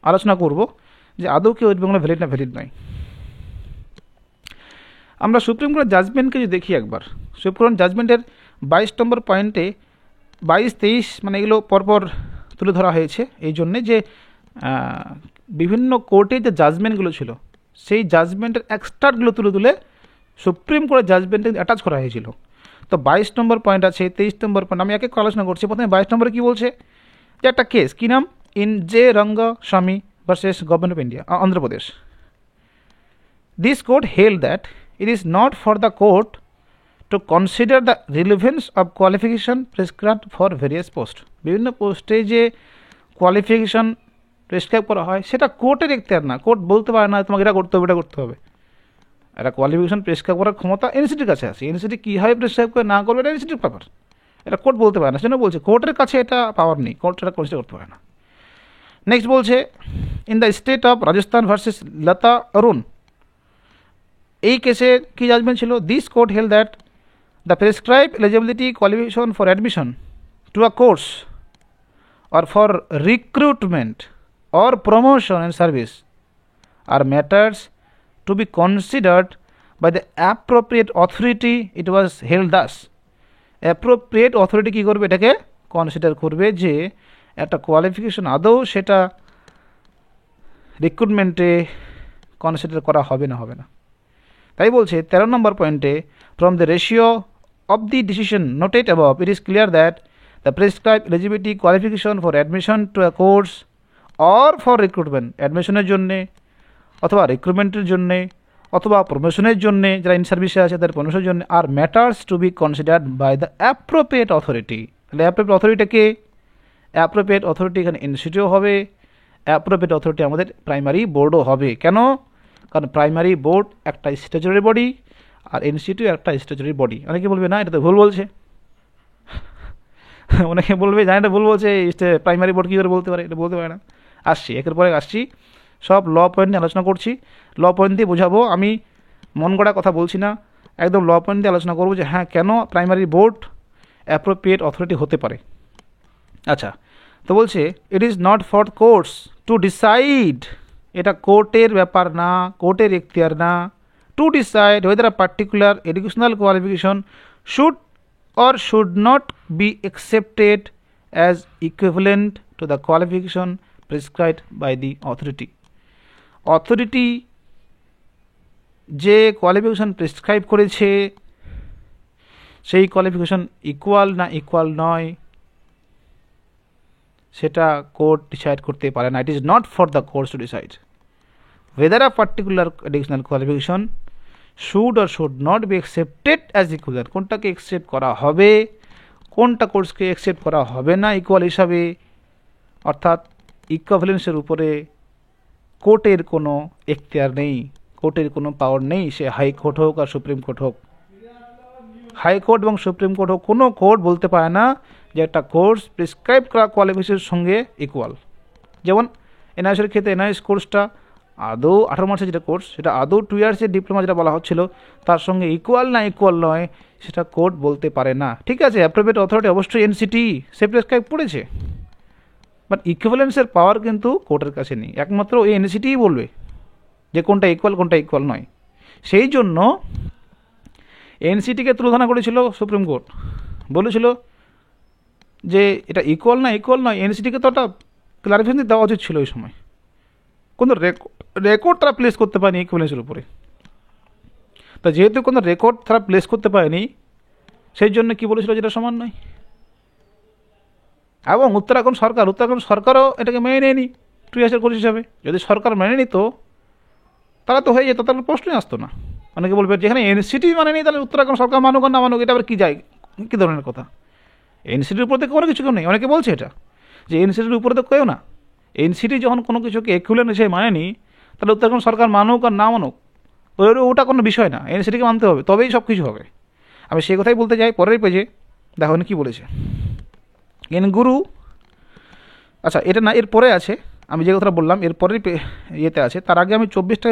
আলোচনা করব যে আদৌ কি ওয়েস্ট বেঙ্গলে ভ্যালিড না ভ্যালিড নয়। আমরা সুপ্রিম কোর্টের জাজমেন্টকে যদি দেখি একবার, সুপ্রিম কোর্ট জাজমেন্টের 22 নম্বর পয়েন্টে 22-23 মানে এগুলো পরপর তুলে ধরা হয়েছে এই জন্যে যে বিভিন্ন কোর্টে যে জাজমেন্টগুলো ছিল সেই জাজমেন্টের এক্সট্রাগুলো তুলে সুপ্রিম কোর্টের জাজমেন্টে অ্যাটাচ করা হয়েছিল। তো 22 নম্বর পয়েন্ট আছে, 23 নম্বর পয়েন্ট, আমি এক এক আলোচনা করছি। প্রথমে 22 নম্বরে কী বলছে, যে একটা কেস, কী নাম, in J Rangaswamy versus government of India, Andhra Pradesh. This court held that it is not for the court to consider the relevance of qualification prescribed for various posts. বিভিন্ন পোস্টে যে কোয়ালিফিকেশন প্রেসক্রাইব করা হয় সেটা কোর্টের এখতিয়ার না, কোর্ট বলতে পারে না তোমাকে এটা করতে হবে, এটা করতে হবে। এটা কোয়ালিফিকেশন প্রেসক্রাইব করার ক্ষমতা এনসিটির কাছে আছে, এনসিটি কীভাবে প্রেসক্রাইব করে না করবে এটা এনসিটির ব্যাপার, এটা কোর্ট বলতে পারে না। সেজন্য বলছে কোর্টের কাছে এটা পাওয়ার নেই, কোর্ট এটা কনসিডার করতে পারে না। নেক্সট বলছে, in the state of Rajasthan versus Lata Arun, এই কেসে কি জাজমেন্ট ছিল, this court held that the prescribe eligibility qualification for admission to a course or for recruitment or promotion in service are matters to be considered by the appropriate authority. It was held thus, appropriate authority কি করবে, এটাকে consider করবে যে একটা qualification আদৌ সেটা রিক্রুটমেন্টে consider করা হবে না। তাই বলছে 13 নম্বর পয়েন্টে, from the ratio of the decision noted above it is clear that the prescribed eligibility qualification for admission to a course or for recruitment, অ্যাডমিশনের জন্যে অথবা রিক্রুটমেন্টের জন্যে অথবা প্রমোশনের জন্যে, যারা ইন সার্ভিসে আছে তাদের প্রমোশনের জন্য, আর matters to be considered by the appropriate authority. তাহলে অ্যাপ্রোপ্রিয়েট অথরিটিকে, অ্যাপ্রোপ্রিয়েট অথরিটি এখানে ইনস্টিটিউট হবে, অ্যাপ্রোপ্রিয়েট অথরিটি আমাদের প্রাইমারি বোর্ডও হবে। কেন? কারণ প্রাইমারি বোর্ড একটা স্ট্যাচুটারি বডি আর ইনস্টিটিউট একটা স্ট্যাচুটারি বডি। অনেকে বলবে না এটা তো ভুল বলছে, অনেকে বলবে জানি এটা ভুল বলছে, প্রাইমারি বোর্ড কী করে বলতে পারে, এটা বলতে পারে না। আসছি একের পরে আসছি, সব ল পয়েন্ট নিয়ে আলোচনা করছি, ল পয়েন্ট দিয়ে বোঝাবো। আমি মন গড়া কথা বলছি না, একদম ল পয়েন্ট দিয়ে আলোচনা করবো যে হ্যাঁ কেন প্রাইমারি বোর্ড অ্যাপ্রোপ্রিয়েট অথরিটি হতে পারে। আচ্ছা, তো বলছে it is not for courts to decide, এটা কোর্টের ব্যাপার না, কোর্টের এখতিয়ার না, to decide whether a particular educational qualification should or should not be accepted as equivalent to the qualification prescribed by the authority. Authority যে কোয়ালিফিকেশন প্রেসক্রাইব করেছে সেই কোয়ালিফিকেশন ইকুয়াল না ইকুয়াল নয় সেটা কোর্ট ডিসাইড করতে পারে না। It is not for the courts to decide whether a particular educational qualification should or should not be accepted as equivalent, কোনটাকে অ্যাকসেপ্ট করা হবে, কোনটা কোর্সকে অ্যাকসেপ্ট করা হবে না ইকুয়াল হিসাবে, অর্থাৎ ইকুইভ্যালেন্সের উপরে কোর্টের কোনো এখতিয়ার নেই, কোর্টের কোনো পাওয়ার নেই, সে হাইকোর্ট হোক আর সুপ্রিম কোর্ট হোক। হাইকোর্ট এবং সুপ্রিম কোর্ট হোক, কোনো কোর্ট বলতে পারে না যে একটা কোর্স প্রেসক্রাইব করা কোয়ালিফিকেশনের সঙ্গে ইকুয়াল। যেমন এনআইএসের ক্ষেত্রে এনআইএস কোর্সটা আদৌ 18 মাসের যেটা কোর্স সেটা আদৌ 2 ইয়ার্সের ডিপ্লোমা যেটা বলা হচ্ছিল তার সঙ্গে ইকুয়াল না ইকুয়াল নয় সেটা কোর্ট বলতে পারে না। ঠিক আছে, অ্যাপ্রোপ্রিয়েট অথরিটি অবশ্যই এনসিটি সে প্রেসক্রাইব করেছে, বাট ইকুইভ্যালেন্সের পাওয়ার কিন্তু কোর্টের কাছে নেই, একমাত্র এই এনসিটিই বলবে যে কোনটা ইকুয়াল নয়। সেই জন্য এনসিটিকে তুলনা করেছিল সুপ্রিম কোর্ট, বলেছিল যে এটা ইকুয়াল নয়, এনসিটিকে তো একটা ক্লারিফিকেশন দেওয়া উচিত ছিল ওই সময়, কোনো রেকর্ড তারা প্লেস করতে পারেনি ইকুইভ্যালেন্সের উপরে। তা যেহেতু কোনো রেকর্ড তারা প্লেস করতে পারেনি সেই জন্য কি বলেছিল যেটা সমান নয়। এবং উত্তরাখণ্ড সরকারও এটাকে মেনে নেয়নি 2 ইয়ার্সের কোর্স হিসাবে। যদি সরকার মেনে নিত তাহলে তো হয়ে যেত, তাহলে প্রশ্নই আসতো না। অনেকে বলবে যেখানে এনসিটি মানে নেই তাহলে উত্তরাখণ্ড সরকার মানুক আর না মানুক এটা আবার কী যায়, কী ধরনের কথা। এনসিটির উপর তো কোনো কিছু কেউ নেই, অনেকে বলছে এটা যে এনসিটির উপরে তো কেউ না। এনসিটি যখন কোনো কিছুকে ইকুইভ্যালেন্ট হিসেবে মানেনি তাহলে উত্তরাখণ্ড সরকার মানুক আর না মানুক ওটা কোনো বিষয় না, এনসিটিকে মানতে হবে, তবেই সব কিছু হবে। আমি সেই কথাই বলতে চাই। পরের পেজে দেখো কী বলেছে গুরু। আচ্ছা, এটা না এর পরে আছে, আমি যে কথাটা বললাম এর পরের ইয়েতে আছে। তার আগে আমি 24টা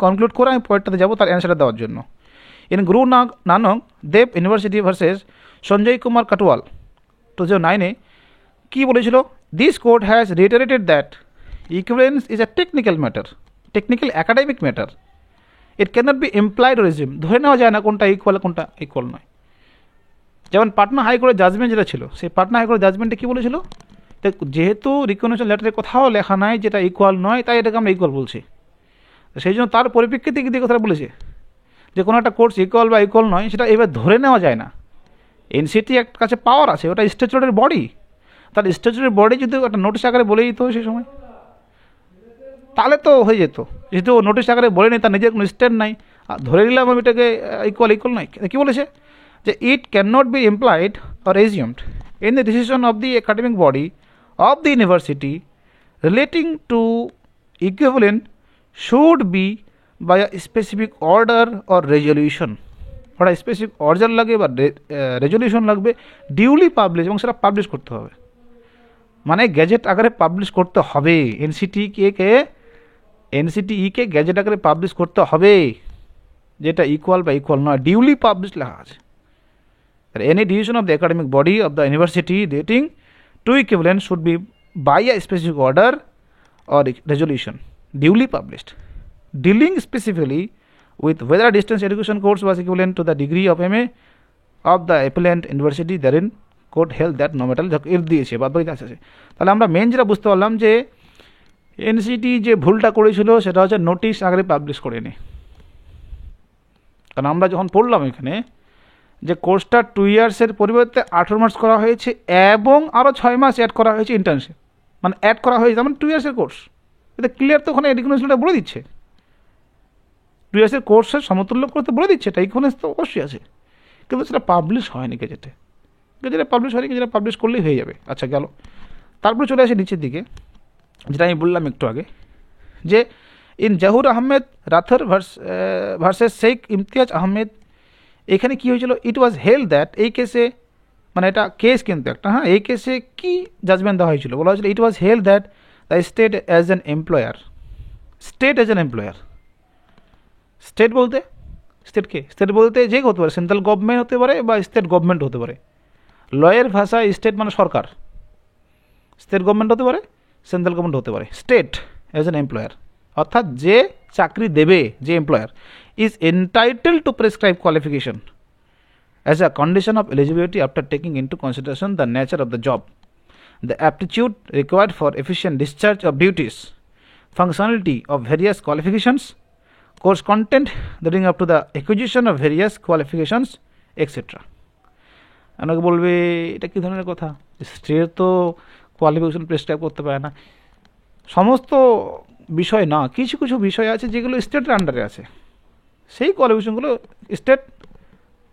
কনক্লুড করে আমি পরেরটাতে যাবো তার অ্যান্সারটা দেওয়ার জন্য। গুরু নানক দেব ইউনিভার্সিটি ভার্সেস সঞ্জয় কুমার কাটওয়াল 2009-এ কী বলেছিল, this court has reiterated that equivalence is a technical academic matter, it cannot be employed regime. ধরে নেওয়া যায় না কোনটা ইকুয়াল নয়। যেমন পাটনা হাইকোর্টের জাজমেন্ট যেটা ছিল, সেই পাটনা হাইকোর্টের জাজমেন্টে কী বলেছিল, যেহেতু রিকগনিশন লেটারে কোথাও লেখা নাই যেটা ইকুয়াল নয় তাই এটাকে আমরা ইকুয়াল বলছি। সেই জন্য তার পরিপ্রেক্ষিতে কি কথা বলেছে যে কোনো একটা কোর্স ইকুয়াল বা ইকুয়াল নয় সেটা এবার ধরে নেওয়া যায় না। এনসিটি একটা কাছে পাওয়ার আছে, ওটা স্ট্যাচুটরি বডি, তার স্ট্যাচুটরি বডি যদি একটা নোটিশ আকারে বলে দিত সেই সময় তাহলে তো হয়ে যেত। যেহেতু নোটিশ আকারে বলেনি, তার নিজের কোনো স্ট্যান্ড নাই, ধরে নিলাম আমি এটাকে ইকুয়াল নয়। কী বলেছে যে it can not be employed or assumed in the decision of the academic body of the university relating to equivalent should be by a specific order or resolution, ওটা স্পেসিফিক অর্ডার লাগবে বা resolution লাগবে, duly publish, এবং সেটা publish করতে হবে, মানে gadget আকারে পাবলিশ করতে হবে। এনসিটিইকে গ্যাজেট আকারে পাবলিশ করতে হবে, যেটা ইকুয়াল বা ইকুয়াল নয়, ডিউলি পাবলিশ লেখা আছে। Any decision of the academic body of the university relating to equivalent should be by a specific order or resolution duly published, dealing specifically with whether a distance education course was equivalent to the degree of MA of the appellant university therein court held that no matter এর দিয়েছে বাদ বাকি আছে। তাহলে আমরা main যেটা বুঝতে পারলাম যে এনসিটি যে ভুলটা করেছিল সেটা হচ্ছে নোটিশ আগে পাবলিশ করে নে। কারণ আমরা যখন পড়লাম এখানে যে কোর্সটা 2 ইয়ার্সের পরিবর্তে 18 মাস করা হয়েছে এবং আরও 6 মাস অ্যাড করা হয়েছে ইন্টার্নশিপ, মানে অ্যাড করা হয়েছে যেমন 2 ইয়ার্সের কোর্স, এটা ক্লিয়ার তো ওখানে রিকগনিশনটা বলে দিচ্ছে, 2 ইয়ার্সের কোর্সের সমতুল্য করতে বলে দিচ্ছে, এটা রিকগনিশন তো অবশ্যই আছে, কিন্তু সেটা পাবলিশ হয়নি গেজেটে পাবলিশ হয়নি, গেজেটে পাবলিশ করলেই হয়ে যাবে। আচ্ছা গেল, তারপরে চলে আসে নিচের দিকে যেটা আমি বললাম একটু আগে যে ইন জাহুর আহমেদ রাথর ভার্সেস শেখ ইমতিয়াজ আহমেদ, এখানে কী হয়েছিল, ইট ওয়াজ হেল্ড দ্যাট, এই কেসে মানে এটা কেস কিন্তু একটা, হ্যাঁ, এই কেসে কি জাজমেন্ট দেওয়া হয়েছিল, বলা হয়েছিল it was held that the state as an employer, state বলতে স্টেটকে? স্টেট বলতে যে হতে পারে, সেন্ট্রাল গভর্নমেন্ট হতে পারে বা স্টেট গভর্নমেন্ট হতে পারে। লয়ের ভাষায় স্টেট মানে সরকার, স্টেট গভর্নমেন্ট হতে পারে, সেন্ট্রাল গভর্নমেন্ট হতে পারে। স্টেট অ্যাজ অ্যান এমপ্লয়ার, অর্থাৎ যে চাকরি দেবে, যে employer is entitle to prescribe qualification as a condition of eligibility after taking into consideration the nature of the job, the aptitude required for efficient discharge of duties, functionality of various qualifications, course content leading up to the acquisition of various qualifications, etc. অনেকে বলবে এটা কী ধরনের কথা, state তো qualification prescribe করতে পারে না। সমস্ত বিষয় না, কিছু কিছু বিষয় আছে যেগুলো স্টেটের আন্ডারে আছে, সেই কোয়ালিফিকেশনগুলো স্টেট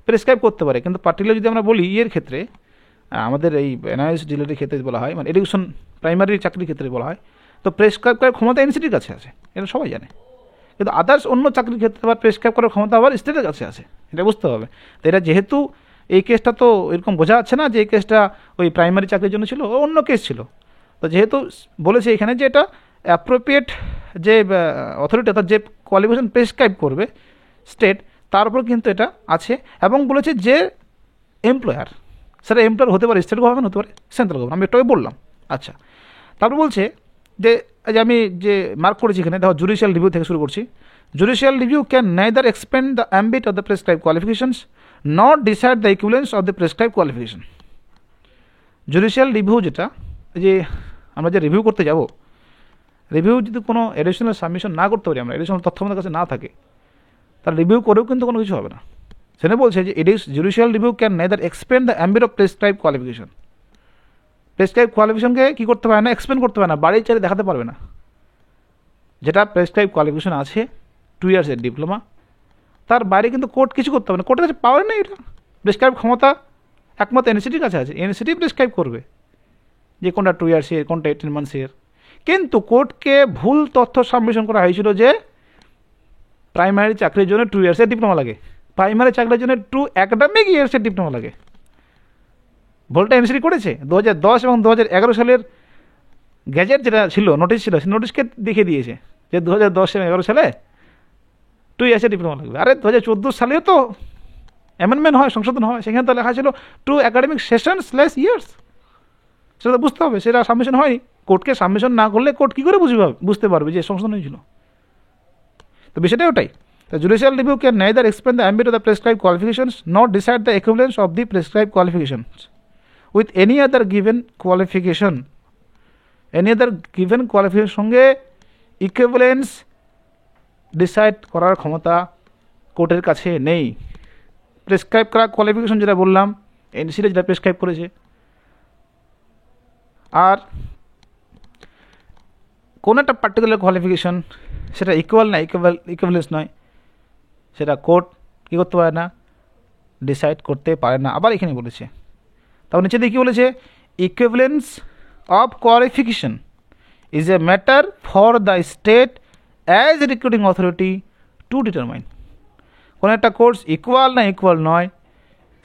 প্রেসক্রাইব করতে পারে। কিন্তু পার্টিকুলার যদি আমরা বলি ইয়ের ক্ষেত্রে, আমাদের এই এনআইএস ডিলের ক্ষেত্রে বলা হয়, মানে এডুকেশন প্রাইমারি চাকরির ক্ষেত্রে বলা হয়, তো প্রেসক্রাইব করার ক্ষমতা এনসিটির কাছে আছে, এটা সবাই জানে। কিন্তু আদার্স অন্য চাকরির ক্ষেত্রে আবার প্রেসক্রাইব করার ক্ষমতা আবার স্টেটের কাছে আছে, এটা বুঝতে হবে। তো এটা যেহেতু এই কেসটা তো এরকম বোঝা যাচ্ছে না যে এই কেসটা ওই প্রাইমারি চাকরির জন্য ছিল, অন্য কেস ছিল। তো যেহেতু বলেছে এখানে যে এটা অ্যাপ্রোপ্রিয়েট যে অথরিটি, অর্থাৎ যে কোয়ালিফিকেশন প্রেসক্রাইব করবে স্টেট, তার উপর কিন্তু এটা আছে। এবং বলেছে যে এমপ্লয়ার, সেটা এমপ্লয়ার হতে পারে স্টেট গভর্নমেন্ট, হতে পারে সেন্ট্রাল গভর্নমেন্ট, আমি একটু বললাম। আচ্ছা, তারপর বলছে যে আমি যে মার্ক করেছি এখানে, দেখো জুডিশিয়াল রিভিউ থেকে শুরু করছি। Judicial review can neither expend the ambit of the prescribe qualifications not decide the equivalence of the prescribe qualification. Judicial review যেটা, যে আমরা যে রিভিউ করতে যাব, রিভিউ যদি কোনো এডিশনাল সাবমিশন না করতে পারি, আমরা এডিশনাল তথ্য আমাদের কাছে না থাকে, তার রিভিউ করেও কিন্তু কোনো কিছু হবে না। সেটা বলছে যে judicial review can neither expand the ambit of prescribe qualification. Prescribe কোয়ালিফিকেশনকে কী করতে পারে না, এক্সপ্লেন করতে পারে না, বাড়ির চাইলে দেখাতে পারবে না। যেটা প্রেসক্রাইব কোয়ালিফিকেশন আছে 2 ইয়ার্সের ডিপ্লোমা, তার বাইরে কিন্তু কোর্ট কিছু করতে হবে না, কোর্টের কাছে পাওয়ার নেই। এটা প্রেসক্রাইব ক্ষমতা একমাত্র এনসিটির কাছে আছে, এনসিটি প্রেসক্রাইব করবে যে কোনটা 2 ইয়ার্সের, কোনটা 18 মান্থসের। কিন্তু কোর্টকে ভুল তথ্য সাবমিশন করা হয়েছিল যে প্রাইমারি চাকরির জন্য 2 ইয়ার্সের ডিপ্লোমা লাগে, প্রাইমারি চাকরির জন্য 2 একাডেমিক ইয়ার্সের ডিপ্লোমা লাগে। ভুলটা এনসিটি করেছে। 2010 এবং 2011 সালের গ্যাজেট যেটা ছিল, নোটিশ ছিল, সেই নোটিশকে দেখিয়ে দিয়েছে যে 2010 এবং 2011 সালে 2 ইয়ার্সের ডিপ্লোমা লাগবে। আরে 2014 সালেও তো অ্যামেন্ডমেন্ট হয়, সংশোধন হয়, সেখানে তো লেখা ছিল 2 একাডেমিক সেশন/ইয়ার্স। সেটা তো বুঝতে হবে, সেটা সাবমিশন হয়নি। কোর্টকে সাবমিশন না করলে কোর্ট কী করে বুঝতে পারবে যে সংশোধন হয়েছিল? তো বিষয়টা ওটাই। The judicial review can neither expand the ambit of the prescribed qualifications nor decide the equivalence of the prescribed qualifications with any other given qualification. Any other given qualification সঙ্গে equivalence decide করার ক্ষমতা কোর্টের কাছে নেই। Prescribe করা qualification যেটা বললাম, NCT যেটা প্রেসক্রাইব করেছে, আর কোনো একটা পার্টিকুলার কোয়ালিফিকেশন সেটা ইকুয়াল না ইকুইভ্যালেন্স নয়, সেটা কোর্ট কী করতে পারে না, ডিসাইড করতে পারে না। আবার এখানে বলেছে, তারপর নিচে দিয়ে কী বলেছে, equivalence of qualification is a matter for the state as recruiting authority to determine. কোনো একটা কোর্স ইকুয়াল না ইকুয়াল নয়,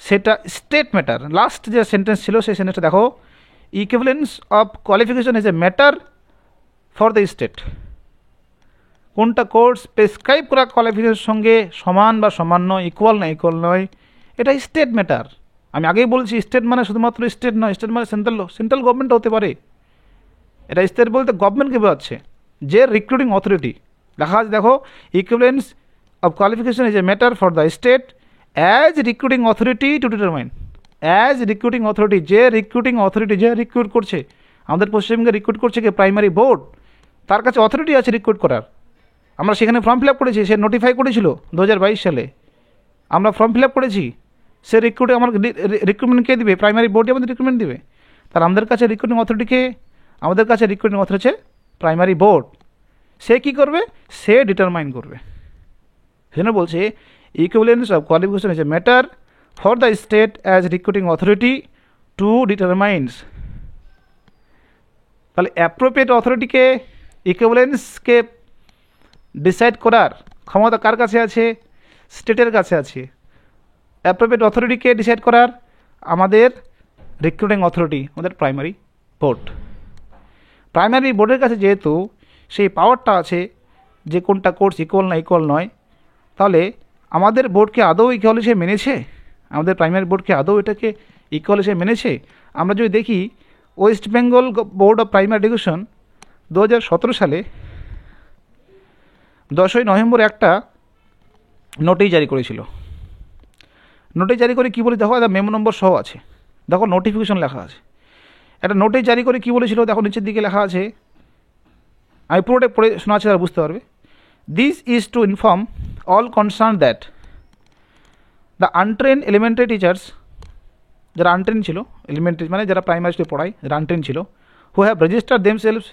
সেটা স্টেট ম্যাটার। লাস্ট যে সেন্টেন্স ছিল সেই সেন্টেন্সটা দেখো, equivalence of qualification is a matter for the state. কোনটা কোর্স প্রেসক্রাইব করা কোয়ালিফিকেশনের সঙ্গে সমান বা সমান নয়, ইকুয়াল না ইকুয়াল নয়, এটা স্টেট ম্যাটার। আমি আগেই বলছি, স্টেট মানে শুধুমাত্র স্টেট নয়, স্টেট মানে সেন্ট্রাল গভর্নমেন্ট হতে পারে। এটা স্টেট বলতে গভর্নমেন্টকে বোঝাচ্ছে, যে রিক্রুটিং অথরিটি। লেখা আছে দেখো, equivalence of qualification is a matter for the state as recruiting authority to determine. As recruiting authority, যে রিক্রুটিং অথরিটি, যে রিক্রুট করছে, আমাদের পশ্চিমবঙ্গে রিক্রুট করছে কি প্রাইমারি বোর্ড, তার কাছে অথরিটি আছে রিক্রুট করার। আমরা সেখানে ফর্ম ফিল আপ করেছি, সে নোটিফাই করেছিল 2022 সালে, আমরা ফর্ম ফিল আপ করেছি। সে রিক্রুটে আমার রিক্রুটমেন্ট কে দিবে? প্রাইমারি বোর্ডে আমাদের রিক্রুটমেন্ট দিবে। তার আমাদের কাছে রিক্রুটিং অথরিটিকে, আমাদের কাছে রিক্রুটিং অথরিটি হচ্ছে প্রাইমারি বোর্ড। সে কী করবে? সে ডিটারমাইন করবে। সেজন্য বলছে equivalence of qualification is a matter for the state as recruiting authority two determines. তাহলে অ্যাপ্রোপ্রিয়েট অথরিটিকে, ইকুইভ্যালেন্সকে ডিসাইড করার ক্ষমতা কার কাছে আছে? স্টেটের কাছে আছে। অ্যাপ্রোপ্রিয়েট অথরিটিকে ডিসাইড করার আমাদের রিক্রুটিং অথরিটি, আমাদের প্রাইমারি বোর্ড। প্রাইমারি বোর্ডের কাছে যেহেতু সেই পাওয়ারটা আছে যে কোনটা কোর্স ইকুয়াল না ইকুয়াল নয়, তাহলে আমাদের বোর্ডকে আদৌ ইকুয়ালিটি মেনেছে? আমাদের প্রাইমারি বোর্ডকে আদৌ এটাকে ইকুয়ালিটি মেনেছে? আমরা যদি দেখি West Bengal board of primary education 2017 সালে 10ই নভেম্বর একটা নোটিশ জারি করেছিল। নোটিশ জারি করে কী বলে দেখো, একটা মেমো নম্বর সহ আছে, দেখো নোটিফিকেশন লেখা আছে। একটা নোটিশ জারি করে কী বলেছিল দেখো, নিচের দিকে লেখা আছে, আমি পুরোটা পড়ে শোনাচ্ছি, তারা বুঝতে পারবে। This is to inform all concern that the আনট্রেন elementary teachers, যারা আনট্রেন ছিল, এলিমেন্টারি মানে যারা প্রাইমারি স্কুলে পড়ায়, যারা আনট্রেন ছিল, who have register themselves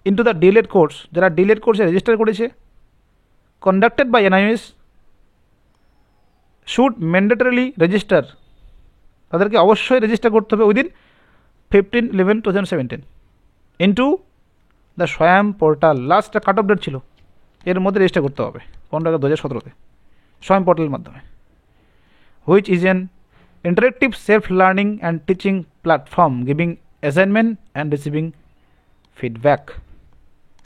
into the DElEd course, যারা ডিলেড কোর্সে রেজিস্টার করেছে, conducted by NIS, should mandatorily register, তাদেরকে অবশ্যই রেজিস্টার করতে হবে within 15/11/2017 into the Swayam portal. লাস্টটা কাট অফ ডেট ছিল, এর মধ্যে রেজিস্টার করতে হবে 15/11/2017 স্বয়ং পোর্টালের মাধ্যমে, which is an interactive self learning and teaching platform giving assignment and receiving feedback.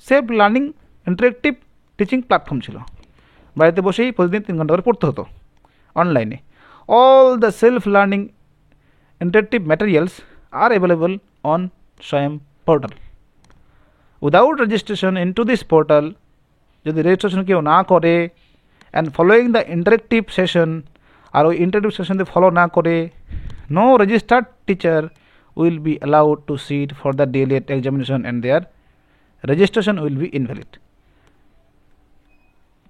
Self learning interactive teaching platform ছিল, বাড়িতে বসেই প্রতিদিন 3 ঘন্টা করে পড়তে হতো অনলাইনে। All the self learning interactive materials are available on SWAYAM portal. Without registration into this portal, যদি রেজিস্ট্রেশন কেউ না করে and following the interactive session, আর ওই ইন্টারেক্টিভ সেশন ফলো না করে, no registered teacher will be allowed to sit for the DElEd examination and their registration will be invalid.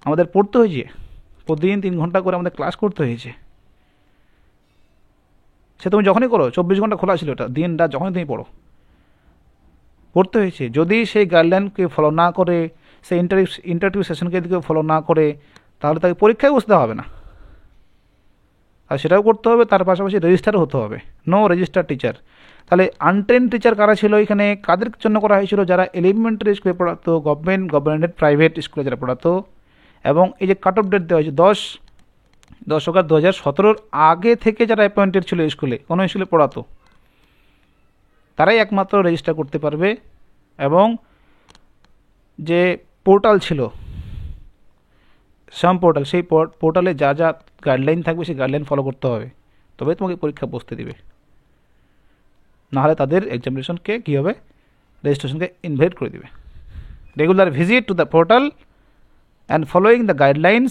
আমাদের পড়তে হয়েছে প্রতিদিন 3 ঘন্টা করে আমাদের ক্লাস করতে হয়েছে, সে তুমি যখনই করো, 24 ঘন্টা খোলা ছিল এটা, দিন রাত যখনই তুমি পড়তে হয়েছে। যদি সেই গাইডলাইনকে ফলো না করে, সেই ইন্টারেক্টিভ সেশনকে দিকে ফলো না করে, তাহলে তাকে পরীক্ষায় বসতে হবে না, আর সেটাও করতে হবে, তার পাশাপাশি রেজিস্টারও হতে হবে। No register teacher. তাহলে আনট্রেন টিচার কারা ছিল এখানে, কাদের জন্য করা হয়েছিল? যারা এলিমেন্টারি স্কুলে পড়াতো, গভর্নমেন্ট প্রাইভেট স্কুলে যারা পড়াতো, এবং এই যে কাট অফ ডেট দেওয়া হয়েছে 10 অগাস্ট 2017 আগে থেকে যারা অ্যাপয়েন্টেড ছিল স্কুলে, কোনো স্কুলে পড়াতো, তারাই একমাত্র রেজিস্টার করতে পারবে। এবং যে পোর্টাল ছিল সাম পোর্টাল, সেই পোর্টালে যা যা গাইডলাইন থাকবে সেই গাইডলাইন ফলো করতে হবে, তবে তোমাকে পরীক্ষা বসতে দিবে, নাহলে তাদের এক্সামিনেশনকে কী হবে, রেজিস্ট্রেশনকে ইনভাইট করে দিবে। Regular visit to the portal and following the guidelines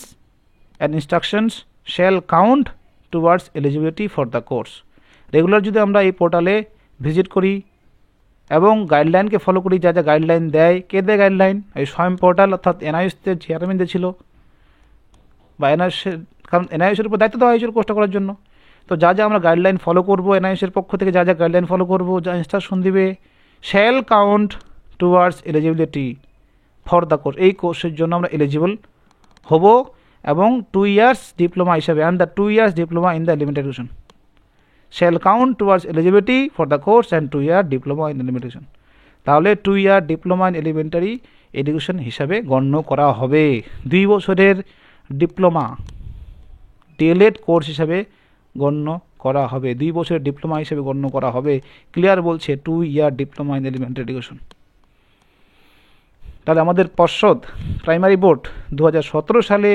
and instructions shall count towards eligibility for the course. Regular যদি আমরা এই পোর্টালে ভিজিট করি এবং গাইডলাইনকে ফলো করি, যা যা গাইডলাইন দেয়, কে দেয় গাইডলাইন? এই স্বয়ং পোর্টাল, অর্থাৎ এনআইএসের চেয়ারম্যানদের ছিল, বা এনআইএসের, কারণ এনআইএসের উপর দায়িত্ব দেওয়া হয়েছিল কোর্সটা করার জন্য। তো যা যা আমরা গাইডলাইন ফলো করবো, এনআইএসের পক্ষ থেকে যা যা গাইডলাইন ফলো করবো, যা ইনস্ট্রাকশন দিবে, shall count towards eligibility for the course. এই কোর্সের জন্য আমরা এলিজিবল হব, এবং 2 years ডিপ্লোমা হিসাবে, and the 2 years diploma in the elementary education shall count towards eligibility for the course and 2 year diploma in elementary education. তাহলে 2 year diploma in elementary education হিসাবে গণ্য করা হবে। 2 বছরের ডিপ্লোমা ডিএলএড কোর্স হিসাবে গণ্য করা হবে, 2 বছরের ডিপ্লোমা হিসেবে গণ্য করা হবে। ক্লিয়ার বলছে 2 year diploma in elementary education. তাহলে আমাদের পর্ষদ প্রাইমারি বোর্ড 2017 সালে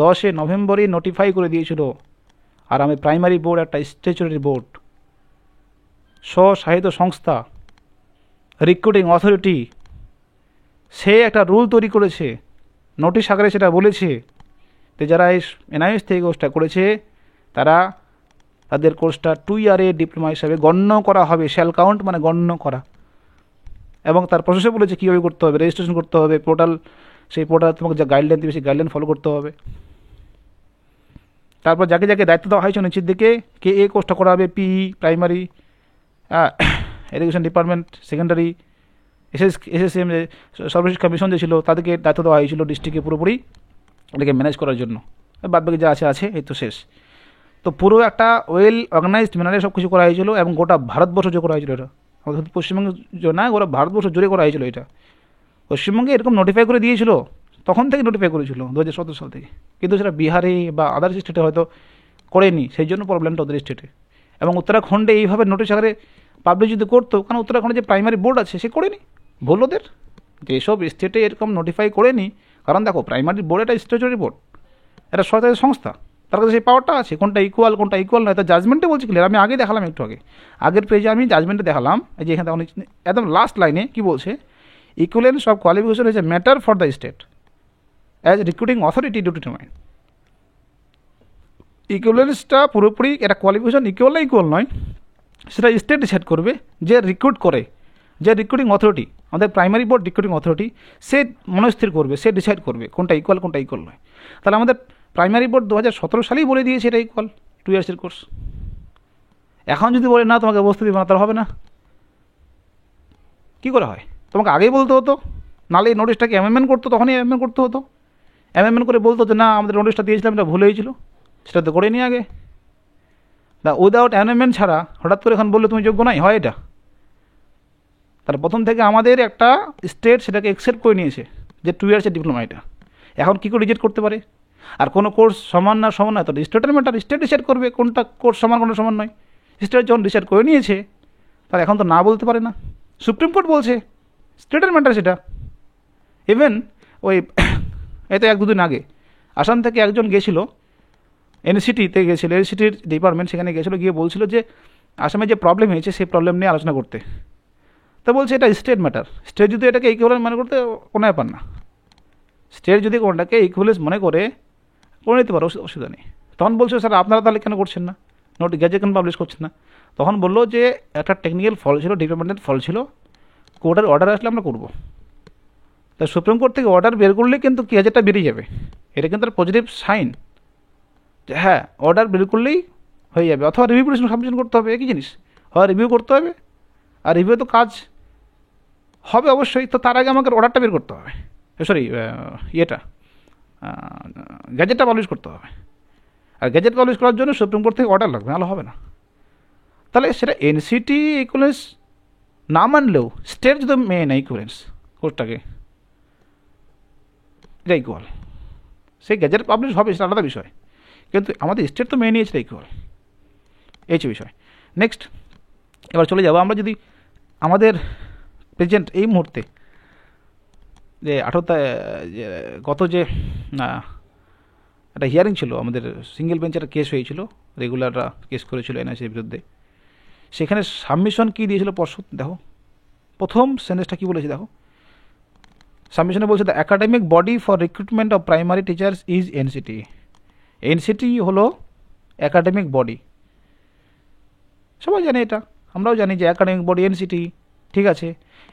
10 নভেম্বরই নোটিফাই করে দিয়েছিল। আর আমি প্রাইমারি বোর্ড একটা স্ট্যাচুটরি বোর্ড, স্বশাসিত সংস্থা, রিক্রুটিং অথরিটি, সে একটা রুল তৈরি করেছে, নোটিশ আকারে সেটা বলেছে যে যারা এই এনআইএস থেকে কোর্সটা করেছে তারা, তাদের কোর্সটা 2 year ডিপ্লোমা হিসাবে গণ্য করা হবে। শ্যাল কাউন্ট মানে গণ্য করা, এবং তার প্রসেসে বলেছে কীভাবে করতে হবে, রেজিস্ট্রেশন করতে হবে, পোর্টাল, সেই পোর্টাল তোমাকে যা গাইডলাইন দেবে সেই গাইডলাইন ফলো করতে হবে। তারপর যাকে যাকে দায়িত্ব দেওয়া হয়েছে নিচের দিকে, কে এই কোর্সটা করা হবে, PE primary, education department, secondary, SSM, Sarva Shiksha mission যে ছিল, তাদেরকে দায়িত্ব দেওয়া হয়েছিল ডিস্ট্রিক্টে পুরোপুরি এটাকে ম্যানেজ করার জন্য। বাদবাকি যা আছে এই তো শেষ। তো পুরো একটা ওয়েল অর্গানাইজড ম্যানারে সব কিছু করা হয়েছিল, এবং গোটা ভারতবর্ষ জুড়ে করা হয়েছিল। এটা আমাদের পশ্চিমবঙ্গ না, গোটা ভারতবর্ষ জুড়ে করা হয়েছিল। এটা পশ্চিমবঙ্গে এরকম নোটিফাই করে দিয়েছিল, তখন থেকে নোটিফাই করেছিল 2017 সাল থেকে, কিন্তু সেটা বিহারে বা আদার স্টেটে হয়তো করেনি, সেই জন্য প্রবলেমটা ওদের স্টেটে। এবং উত্তরাখণ্ডে এইভাবে নোটিশ আকারে পাবলিশ যদি করতো, কারণ উত্তরাখণ্ডে যে প্রাইমারি বোর্ড আছে সে করেনি, ভুল ওদের, যেসব স্টেটে এরকম নোটিফাই করেনি। কারণ দেখো প্রাইমারি বোর্ড একটা স্ট্যাচুটরি বোর্ড, এটা সরকারি সংস্থা, তার কাছে সেই পাওয়ারটা আছে, কোনটা ইকুয়াল নয়, তার জাজমেন্টে বলছে ক্লিয়ার। আমি আগে দেখালাম একটু আগে, আগের পেজে আমি জাজমেন্টে দেখালাম, এই যে এখানে একদম লাস্ট লাইনে কী বলছে, equivalence of qualification is a matter for the state as recruiting authority to determine. ইকুয়ালেন্সটা পুরোপুরি এটা কোয়ালিফিকেশন ইকুয়াল নয়, সেটা স্টেট ডিসাইড করবে, যে রিক্রুট করে, যে রিক্রুটিং অথরিটি, আমাদের প্রাইমারি বোর্ড রিক্রুটিং অথরিটি, সে মনস্থির করবে, সে ডিসাইড করবে কোনটা ইকুয়াল নয়। তাহলে আমাদের প্রাইমারি বোর্ড 2017 সালেই বলে দিয়েছে এটা ইকুয়াল 2 ইয়ার্সের কোর্স। এখন যদি বলে না তোমাকে বসতে দেবে না, তাহলে হবে না। কী করে হয়? তোমাকে আগেই বলতে হতো, নাহলে এই নোটিশটাকে অ্যামেন্ডমেন্ট করতো, তখনই অ্যামেন্ডমেন্ট করতে হতো। অ্যামেন্ডমেন্ট করে বলতো যে না আমাদের নোটিশটা দিয়েছিলাম এটা ভুল হয়েছিল, সেটা তো করে নি আগে। না, উইদাউট অ্যামেন্ডমেন্ট ছাড়া হঠাৎ করে এখন বললে তুমি যোগ্য নাই, হয় এটা? তাহলে প্রথম থেকে আমাদের একটা স্টেট সেটাকে অ্যাকসেপ্ট করে নিয়েছে যে 2 ইয়ার্সের ডিপ্লোমা এটা। এখন কী করে রিজেক্ট করতে পারে? আর কোনো কোর্স সমান না সমান নয়, তো স্টেটের ম্যাটার, স্টেট ডিসাইড করবে কোনটা কোর্স সমান কোনটা সমান নয়। স্টেট যখন ডিসাইড করে নিয়েছে, তাহলে এখন তো না বলতে পারে না। সুপ্রিম কোর্ট বলছে স্টেটের ম্যাটার সেটা। ইভেন ওই এতে 1-2 দিন আগে আসাম থেকে একজন গেছিলো, এনসিটিতে গেছিলো, এনসিটির ডিপার্টমেন্ট, সেখানে গেছিলো, গিয়ে বলছিল যে আসামে যে প্রবলেম হয়েছে সেই প্রবলেম নিয়ে আলোচনা করতে। তো বলছে এটা স্টেট ম্যাটার, স্টেট যদি এটাকে ইকুইভ্যালেন্স মনে করতে কোনো ব্যাপার না, স্টেট যদি কোনটাকে ইকুইভ্যালেন্স মনে করে নিতে পারো, অসুবিধা নেই। তখন বলছে স্যার আপনারা তাহলে কেন করছেন না, গ্যাজেট কেন পাবলিশ করছেন না? তখন বললো যে একটা টেকনিক্যাল ফল ছিল, ডিপার্টমেন্টের ফল ছিল, কোর্টের অর্ডার আসলে আমরা করবো। তা সুপ্রিম কোর্ট থেকে অর্ডার বের করলে কিন্তু গ্যাজেটটা বেরিয়ে যাবে, এটা কিন্তু একটা পজিটিভ সাইন যে হ্যাঁ অর্ডার বের করলেই হয়ে যাবে। অথবা রিভিউ পিটিশন সাবমিশন করতে হবে, একই জিনিস, হয় রিভিউ করতে হবে, আর রিভিউ তো কাজ হবে অবশ্যই, তো তার আগে আমাকে অর্ডারটা বের করতে হবে, সরি গ্যাজেটটা পাবলিশ করতে হবে। আর গ্যাজেট পাবলিশ করার জন্য সুপ্রিম কোর্ট থেকে অর্ডার লাগবে, নাহলে হবে না। তাহলে সেটা এনসিটি ইকুইভ্যালেন্স না মানলেও স্টেট যদি মেয়ে নেয় ইকুইভ্যালেন্স কোর্সটাকে, এটা ইকুয়াল, সেই গ্যাজেট পাবলিশ হবে সেটা আলাদা বিষয়, কিন্তু আমাদের স্টেট তো মেনে নিয়েছে ইকুয়াল, এই যে বিষয়। নেক্সট এবার চলে যাবো আমরা, যদি আমাদের প্রেজেন্ট এই মুহূর্তে যে গত যে একটা হিয়ারিং ছিল, আমাদের সিঙ্গেল বেঞ্চে একটা কেস হয়েছিল, রেগুলাররা কেস করেছিল এনআইসির বিরুদ্ধে, সেখানে সাবমিশন কী দিয়েছিল পর্ষদ, দেখো প্রথম সেন্টেন্সটা কী বলেছে, দেখো সাবমিশনে বলছে the academic body for recruitment of primary teachers is NCT. NCT হলো একাডেমিক বডি, সবাই জানে এটা, আমরাও জানি যে একাডেমিক বডি এনসিটি, ঠিক আছে।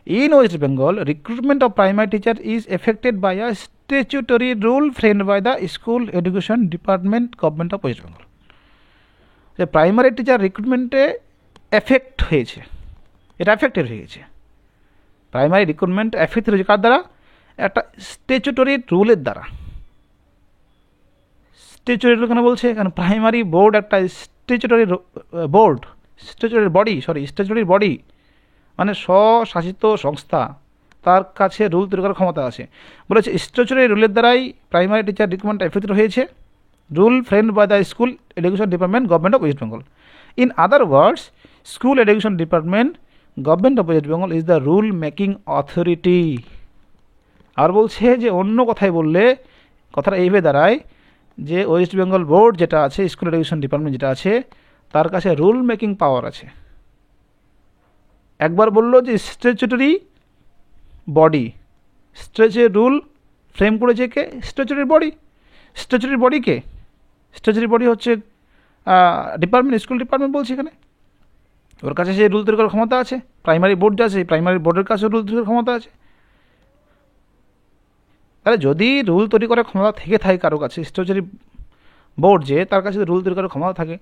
In West Bengal recruitment of primary teacher is affected by a statutory rule framed by the school education department government of West Bengal. যে প্রাইমারি টিচার রিক্রুটমেন্টে এফেক্ট হয়েছে, এটা এফেক্টেড হয়ে গেছে, প্রাইমারি রিক্রুটমেন্ট এফেক্ট হয়েছে কার দ্বারা? একটা স্ট্যাচুটরি রুলের দ্বারা। স্ট্যাচুটরি রুল কেন বলছে? কারণ প্রাইমারি বোর্ড একটা স্ট্যাচুটরি বোর্ড, স্ট্যাচুটরি বডি মানে স্বশাসিত সংস্থা, তার কাছে রুল তৈরি করার ক্ষমতা আছে। বলেছে স্ট্যাচুটরি রুলের দ্বারাই প্রাইমারি টিচার রিক্রুটমেন্ট এফেক্ট হয়েছে, rule framed by the school education department government of West Bengal. In other words, school education department government of West Bengal is the rule making authority. আর বলছে যে অন্য কথায় বললে কথাটা এইভাবে দাঁড়ায় যে ওয়েস্ট বেঙ্গল বোর্ড যেটা আছে, স্কুল এডুকেশন ডিপার্টমেন্ট যেটা আছে, তার কাছে রুল মেকিং পাওয়ার আছে। একবার বললো যে statutory body, statutory rule frame করেছে কে? Statutory body. স্ট্যাচুটরি বডি কে? স্ট্যাচুটরি বডি হচ্ছে ডিপার্টমেন্ট, স্কুল ডিপার্টমেন্ট বলছে এখানে, ওর কাছে সেই রুল তৈরি করার ক্ষমতা আছে। প্রাইমারি বোর্ড যা আছে, প্রাইমারি বোর্ডের কাছে রুল তৈরি করার ক্ষমতা আছে। তাহলে যদি রুল তৈরি করার ক্ষমতা থেকে থাকে কারো কাছে, স্ট্যাচুটরি বোর্ড যে, তার কাছে রুল তৈরি করার ক্ষমতা থাকে,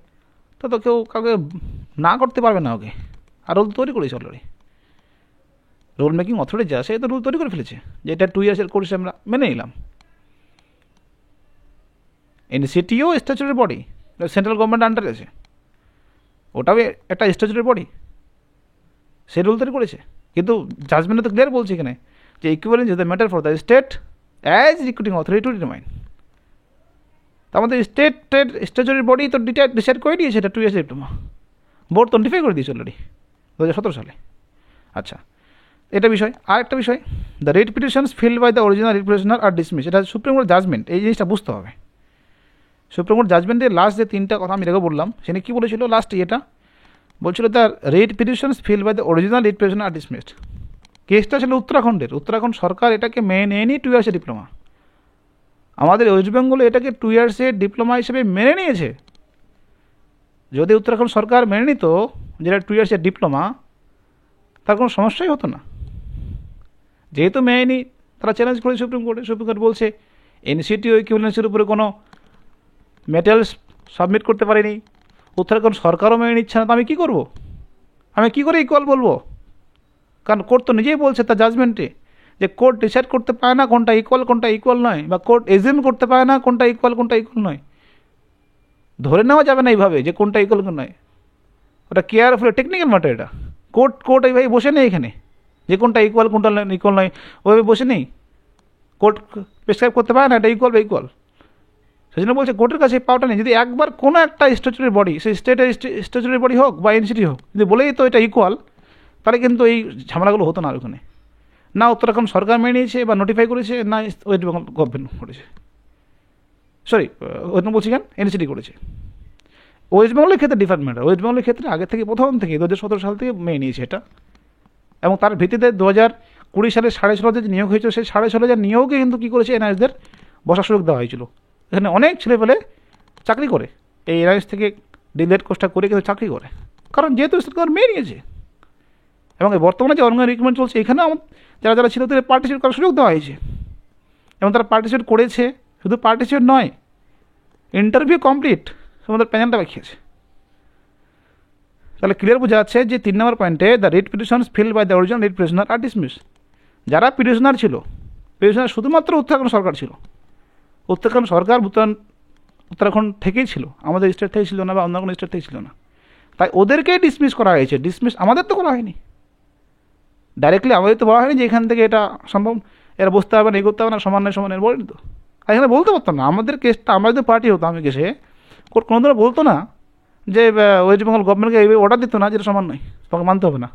তো কেউ কাউকে না করতে পারবে না ওকে। আর রুল তৈরি করেছে অলরেডি, রুল মেকিং অথরিটি যা সে তো রুল তৈরি করে ফেলেছে যে এটা 2 ইয়ার্সের কোর্স আমরা মেনে নিলাম। এনসিটিও স্ট্যাচুটরি বডি, সেন্ট্রাল গভর্নমেন্ট আন্ডারে আছে, ওটাও একটা স্ট্যাচুটরি বডি, সে রুল তৈরি করেছে। কিন্তু জাজমেন্টে তো ক্লিয়ার বলছে এখানে যে equivalence is the matter for the state as recruiting authority to determine. তো আমাদের স্টেটের স্ট্যাচুটরি বডি তো ডিসাইড করে দিয়েছে এটা 2 ইয়ার্স ডিপ্লোমা, বোর্ড তো নোটিফাই করে দিয়েছে অলরেডি 2017 সালে। আচ্ছা, এটা বিষয়। আর একটা বিষয়, the writ petitions filed by the original writ petitioner are dismiss, এটা সুপ্রিম কোর্ট জাজমেন্ট, এই জিনিসটা বুঝতে হবে। সুপ্রিম কোর্ট জাজমেন্টের লাস্ট যে 3টা কথা আমি আগে বললাম, সেখানে কী বলেছিল লাস্ট এটা বলছিল, the writ petitions fil by the original writ petition are dismissed. কেসটা ছিল উত্তরাখণ্ডের, উত্তরাখণ্ড সরকার এটাকে মেনে নেয়নি 2 ইয়ার্সের ডিপ্লোমা। আমাদের ওয়েস্ট বেঙ্গলে এটাকে 2 ইয়ার্সের ডিপ্লোমা হিসেবে মেনে নিয়েছে। যদি উত্তরাখণ্ড সরকার মেনে নিত যেটা 2 ইয়ার্সের ডিপ্লোমা, তার কোনো সমস্যাই হতো না। যেহেতু মেনে নি, তারা চ্যালেঞ্জ করে সুপ্রিম কোর্টে। সুপ্রিম কোর্ট বলছে এনসিটি ও ইকুইভ্যালেন্সের উপরে কোনো মেটেরিয়ালস সাবমিট করতে পারেনি, উত্তরাখণ্ড সরকারও মেনে নিচ্ছে না, তো আমি কী করব? আমি কী করে ইকুয়াল বলবো? কারণ কোর্ট তো নিজেই বলছে তার জাজমেন্টে যে কোর্ট ডিসাইড করতে পারে না কোনটা ইকুয়াল কোনটা ইকুয়াল নয়, বা কোর্ট এজিউম করতে পারে না কোনটা ইকুয়াল নয়। ধরে নেওয়া যাবে না এইভাবে যে কোনটা ইকুয়াল কোন নয়। ওটা কেয়ারফুল টেকনিক্যাল ম্যাটার। এটা কোর্ট এইভাবে বসে নেই এখানে যে কোনটা ইকুয়াল কোনটা ইকুয়াল নয়, ওইভাবে বসে নেই। কোর্ট প্রেসক্রাইব করতে পারে না এটা ইকুয়াল বা ইকুয়াল। সেই জন্য বলছে কোর্টের কাছে এই পাওয়ারটা নেই। যদি একবার কোনো একটা স্ট্যাচুটারি বডি, সেই স্টেটের স্ট্যাচুটারি বডি হোক বা এনসিটি হোক, যদি বলেই তো এটা ইকুয়াল, তাহলে কিন্তু এই ঝামেলাগুলো হতো না। আর ওখানে না উত্তরাখণ্ড সরকার মেনে নিয়েছে বা নোটিফাই করেছে, না ওয়েস্ট বেঙ্গল গভর্নমেন্ট করেছে, সরি ওয়েস্ট বেঙ্গল বলছি কেন, এনসিটি করেছে। ওয়েস্ট বেঙ্গলের ক্ষেত্রে ডিফারেন্ট ম্যাটার। ওয়েস্ট বেঙ্গলের ক্ষেত্রে আগে থেকে প্রথম থেকে 2017 সাল থেকে মেনে নিয়েছে এটা, এবং তার ভিত্তিতে 2020 সালে 16,500 যে নিয়োগ হয়েছিল, সেই 16,500 নিয়োগে কিন্তু কী করেছে, এনআইএসদের বসার সুযোগ দেওয়া হয়েছিল। এখানে অনেক ছেলেপেলে চাকরি করে, এই এনআইএস থেকে ডিলেট কোর্সটা করে কিন্তু চাকরি করে, কারণ যেহেতু সরকার মেনে নিয়েছে। এবং বর্তমানে যে অনলাইন রিক্রুটমেন্ট চলছে, এখানেও যারা ছিল তাদের পার্টিসিপেট করার সুযোগ দেওয়া হয়েছে, এবং তারা পার্টিসিপেট করেছে। শুধু পার্টিসিপেট নয়, ইন্টারভিউ কমপ্লিট, আমাদের প্যানেলটা দেখিয়েছে। তাহলে ক্লিয়ার বোঝা যাচ্ছে যে 3 নম্বর পয়েন্টে the writ petitions filed by the original writ petitioner are dismiss. যারা পিটিশনার ছিল, পিটিশনার শুধুমাত্র উত্তরাখণ্ড সরকার ছিল। উত্তরাখণ্ড সরকার উত্তরাখণ্ড থেকেই ছিল, আমাদের স্টেট থেকে ছিল না বা অন্য কোনো স্টেট থেকে ছিল না। তাই ওদেরকেই ডিসমিস করা হয়েছে। ডিসমিস আমাদের তো করা হয়নি, ডাইরেক্টলি আমাদের তো বলা হয়নি যে এখান থেকে এটা সম্ভব, এরা বসতে হবে না, এই করতে হবে না, সমান নয় সমান বলেনি তো। আর এখানে বলতে পারতাম না, আমাদের কেসটা, আমরা যদি পার্টি হতো, আমি কেসে কোর্ট কোনোদিনও বলতো না যে ওয়েস্ট বেঙ্গল গভর্নমেন্টকে এই অর্ডার দিত না যেটা সমান নয়, তোমাকে মানতে হবে না।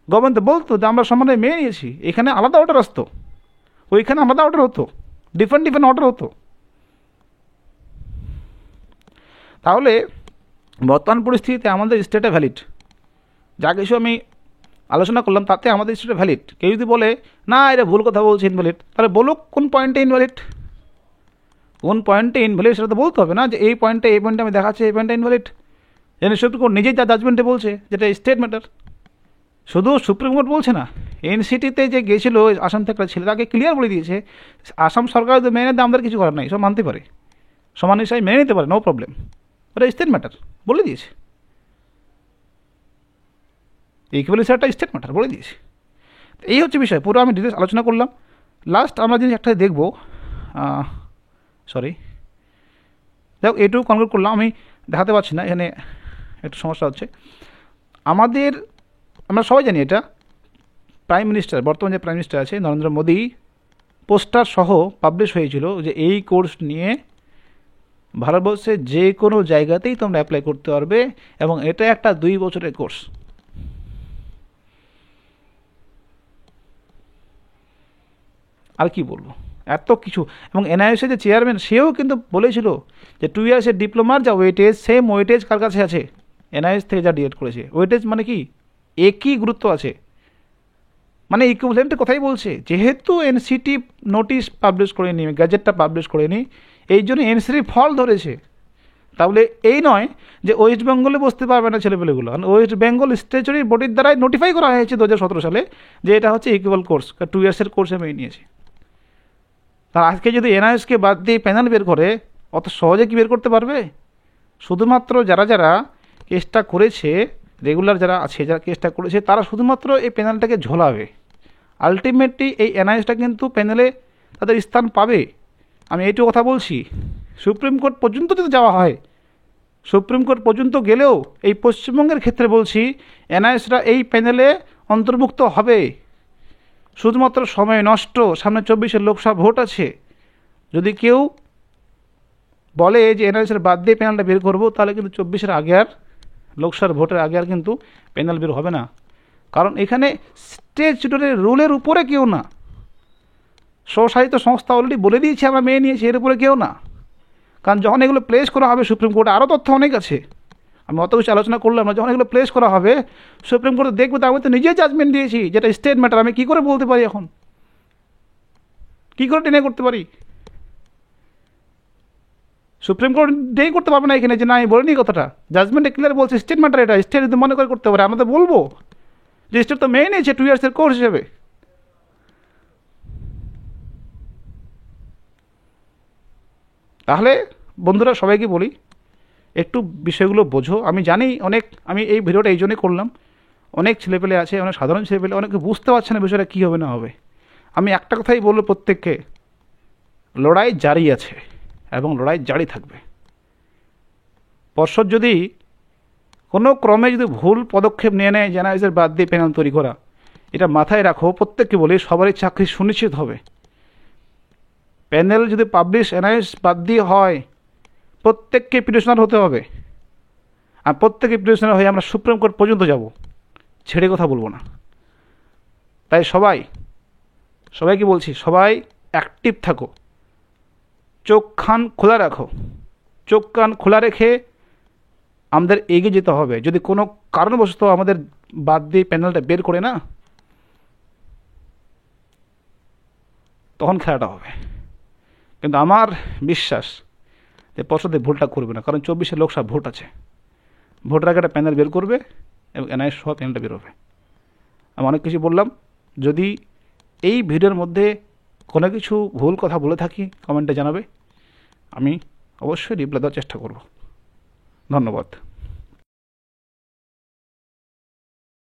গভর্নমেন্ট তো বলতো যে আমরা সমান মেনে নিয়েছি, এখানে আলাদা অর্ডার আসতো, ওইখানে আলাদা অর্ডার হতো, ডিফারেন্ট অর্ডার হতো। তাহলে বর্তমান পরিস্থিতিতে আমাদের স্টেটে ভ্যালিড, যা কিছু আমি আলোচনা করলাম তাতে আমাদের স্টেটে ভ্যালিড। কেউ যদি বলে না এটা ভুল কথা বলছে, ইনভ্যালিড, তাহলে বলুক কোন পয়েন্টে ইনভ্যালিড, কোন পয়েন্টে ইনভ্যালিড সেটা তো বলতে হবে না, যে এই পয়েন্টে আমি দেখাচ্ছি এই পয়েন্টে ইনভ্যালিড। যেন সুপ্রিম কোর্ট নিজেই তার জাজমেন্টে বলছে যেটা স্টেট ম্যাটার। শুধু সুপ্রিম কোর্ট বলছে না, এনসিটিতে যে গেছিল আসাম থেকে ছিল, তাকে ক্লিয়ার বলে দিয়েছে আসাম সরকার যদি মেনে দেয় আমাদের কিছু করার নাই, সব মানতে পারে, সমান হিসাবে মেনে নিতে পারে, নো প্রবলেম, ওটা স্টেট ম্যাটার বলে দিয়েছে। ইকুয়ালিটি একটা স্টেট ম্যাটার বলে দিয়েছে। এই হচ্ছে বিষয়, পুরো আমি ডিটেলস আলোচনা করলাম। লাস্ট আমরা জিনিস একটা দেখব, সরি দেখো এইটুকু কনক্লুড করলাম, আমি দেখাতে পারছি না, এখানে একটু সমস্যা হচ্ছে। আমরা সবাই জানি এটা প্রাইম মিনিস্টার, বর্তমান যে প্রাইম মিনিস্টার আছে নরেন্দ্র মোদী, পোস্টার সহ পাবলিশ হয়েছিল যে এই কোর্স নিয়ে ভারতবর্ষের যে কোনো জায়গাতেই তোমরা অ্যাপ্লাই করতে পারবে, এবং এটা একটা 2 বছরের কোর্স। আর কি বলবো, এত কিছু। এবং এনআইএসের যে চেয়ারম্যান, সেও কিন্তু বলেছিল যে 2 ইয়ার্সের ডিপ্লোমার যা ওয়েটেজ, সেম ওয়েটেজ কার কাছে আছে, এনআইএস থেকে যা ডিএড করেছে। ওয়েটেজ মানে কি, একই গুরুত্ব আছে, মানে ইকুইভ্যালেন্টের কথাই বলছে। যেহেতু এনসিটি নোটিশ পাবলিশ করেনি, গ্যাজেটটা পাবলিশ করেনি, এই জন্য এনসিটি ফল ধরেছে। তাহলে এই নয় যে ওয়েস্ট বেঙ্গলে বসতে পারবে না ছেলেপেলেগুলো, কারণ ওয়েস্ট বেঙ্গল স্ট্যাচুরি বডির দ্বারাই নোটিফাই করা হয়েছে 2017 সালে যে এটা হচ্ছে ইকুয়াল কোর্স, 2 ইয়ার্সের কোর্সে মেনে নিয়েছে। তার আজকে যদি এনআইএসকে বাদ দিয়ে প্যানেল বের করে, অত সহজে কি বের করতে পারবে? শুধুমাত্র যারা কেসটা করেছে, রেগুলার যারা আছে, যারা কেসটা করেছে, তারা শুধুমাত্র এই প্যানেলটাকে ঝোলাবে। আলটিমেটলি এই এনআইএসটা কিন্তু প্যানেলে তাদের স্থান পাবে। আমি এইটুকু কথা বলছি। সুপ্রিম কোর্ট পর্যন্ত যদি যাওয়া হয়, সুপ্রিম কোর্ট পর্যন্ত গেলেও এই পশ্চিমবঙ্গের ক্ষেত্রে বলছি এনআইএসরা এই প্যানেলে অন্তর্ভুক্ত হবে। শুধুমাত্র সময় নষ্ট, সামনে 24-এর লোকসভা ভোট আছে। যদি কেউ বলে যে এনআইএসের বাদ দিয়ে প্যানেলটা বের করবো, তাহলে কিন্তু 24-এর আগে আর, লোকসভার ভোটের আগে আর কিন্তু প্যানেল বের হবে না। কারণ এখানে স্ট্যাচুটরি রুলের উপরে কেউ না, স্বশাসিত সংস্থা অলরেডি বলে দিয়েছে আমরা মেনে নিয়েছি, এর উপরে কেউ না। কারণ যখন এগুলো প্লেস করা হবে সুপ্রিম কোর্টে, আরও তথ্য অনেক আছে, আমি অত কিছু আলোচনা করলাম না। যখন এগুলো প্লেস করা হবে সুপ্রিম কোর্টে দেখবে, তো আমি তো নিজেই জাজমেন্ট দিয়েছি যেটা স্টেট ম্যাটার, আমি কী করে বলতে পারি এখন, কী করে ডিনাই করতে পারি? সুপ্রিম কোর্ট ডিনাই করতে পারবে না এখানে যে না আমি বলিনি কথাটা, জাজমেন্টে ক্লিয়ার বলছে স্টেট ম্যাটার, এটা স্টেট যদি মনে করে করতে পারে আমরা তো বলবো যে স্টেট তো মেয়ে নিয়েছে 2 ইয়ার্সের কোর্স হিসেবে। তাহলে বন্ধুরা সবাইকে বলি একটু বিষয়গুলো বোঝো। আমি জানি আমি এই ভিডিওটা এই জন্যই করলাম, অনেক ছেলেপেলে আছে, অনেক সাধারণ ছেলেপেলে অনেকে বুঝতে পারছে না বিষয়টা কী হবে না হবে। আমি একটা কথাই বলবো প্রত্যেককে, লড়াই জারি আছে এবং লড়াই জারি থাকবে। পর্ষদ যদি কোনো ক্রমে যদি ভুল পদক্ষেপ নিয়ে নেয় জেনারেলদের বাদ দিয়ে প্যানেল তৈরি করা, এটা মাথায় রাখো, প্রত্যেককে বলি সবারই চাকরি সুনিশ্চিত হবে। প্যানেল যদি পাবলিশ এনআইএস বাদ দিয়ে হয়, প্রত্যেককে পিটিশনার হতে হবে, আর প্রত্যেকে পিটিশনার হয়ে আমরা সুপ্রিম কোর্ট পর্যন্ত যাব, ছেড়ে কথা বলবো না। তাই সবাইকে বলছি, সবাই অ্যাক্টিভ থাকো, চোখ কান খোলা রাখো, চোখ কান খোলা রেখে আমাদের এগিয়ে যেতে হবে। যদি কোনো কারণবশত আমাদের বাদ দিয়ে প্যানেলটা বের করে না, তখন খেলাটা হবে। কিন্তু আমার বিশ্বাস যে পর্ষদে ভুলটা করবে না, কারণ 24শে লোকসভা ভোট আছে, ভোটের আগে একটা প্যানেল বের করবে এবং এনআইএস সহ প্যানেলটা বেরোবে। আমি অনেক কিছু বললাম, যদি এই ভিডিওর মধ্যে কোনো কিছু ভুল কথা বলে থাকি কমেন্টে জানাবে, আমি অবশ্যই রিপ্লাই দেওয়ার চেষ্টা করব। ধন্যবাদ।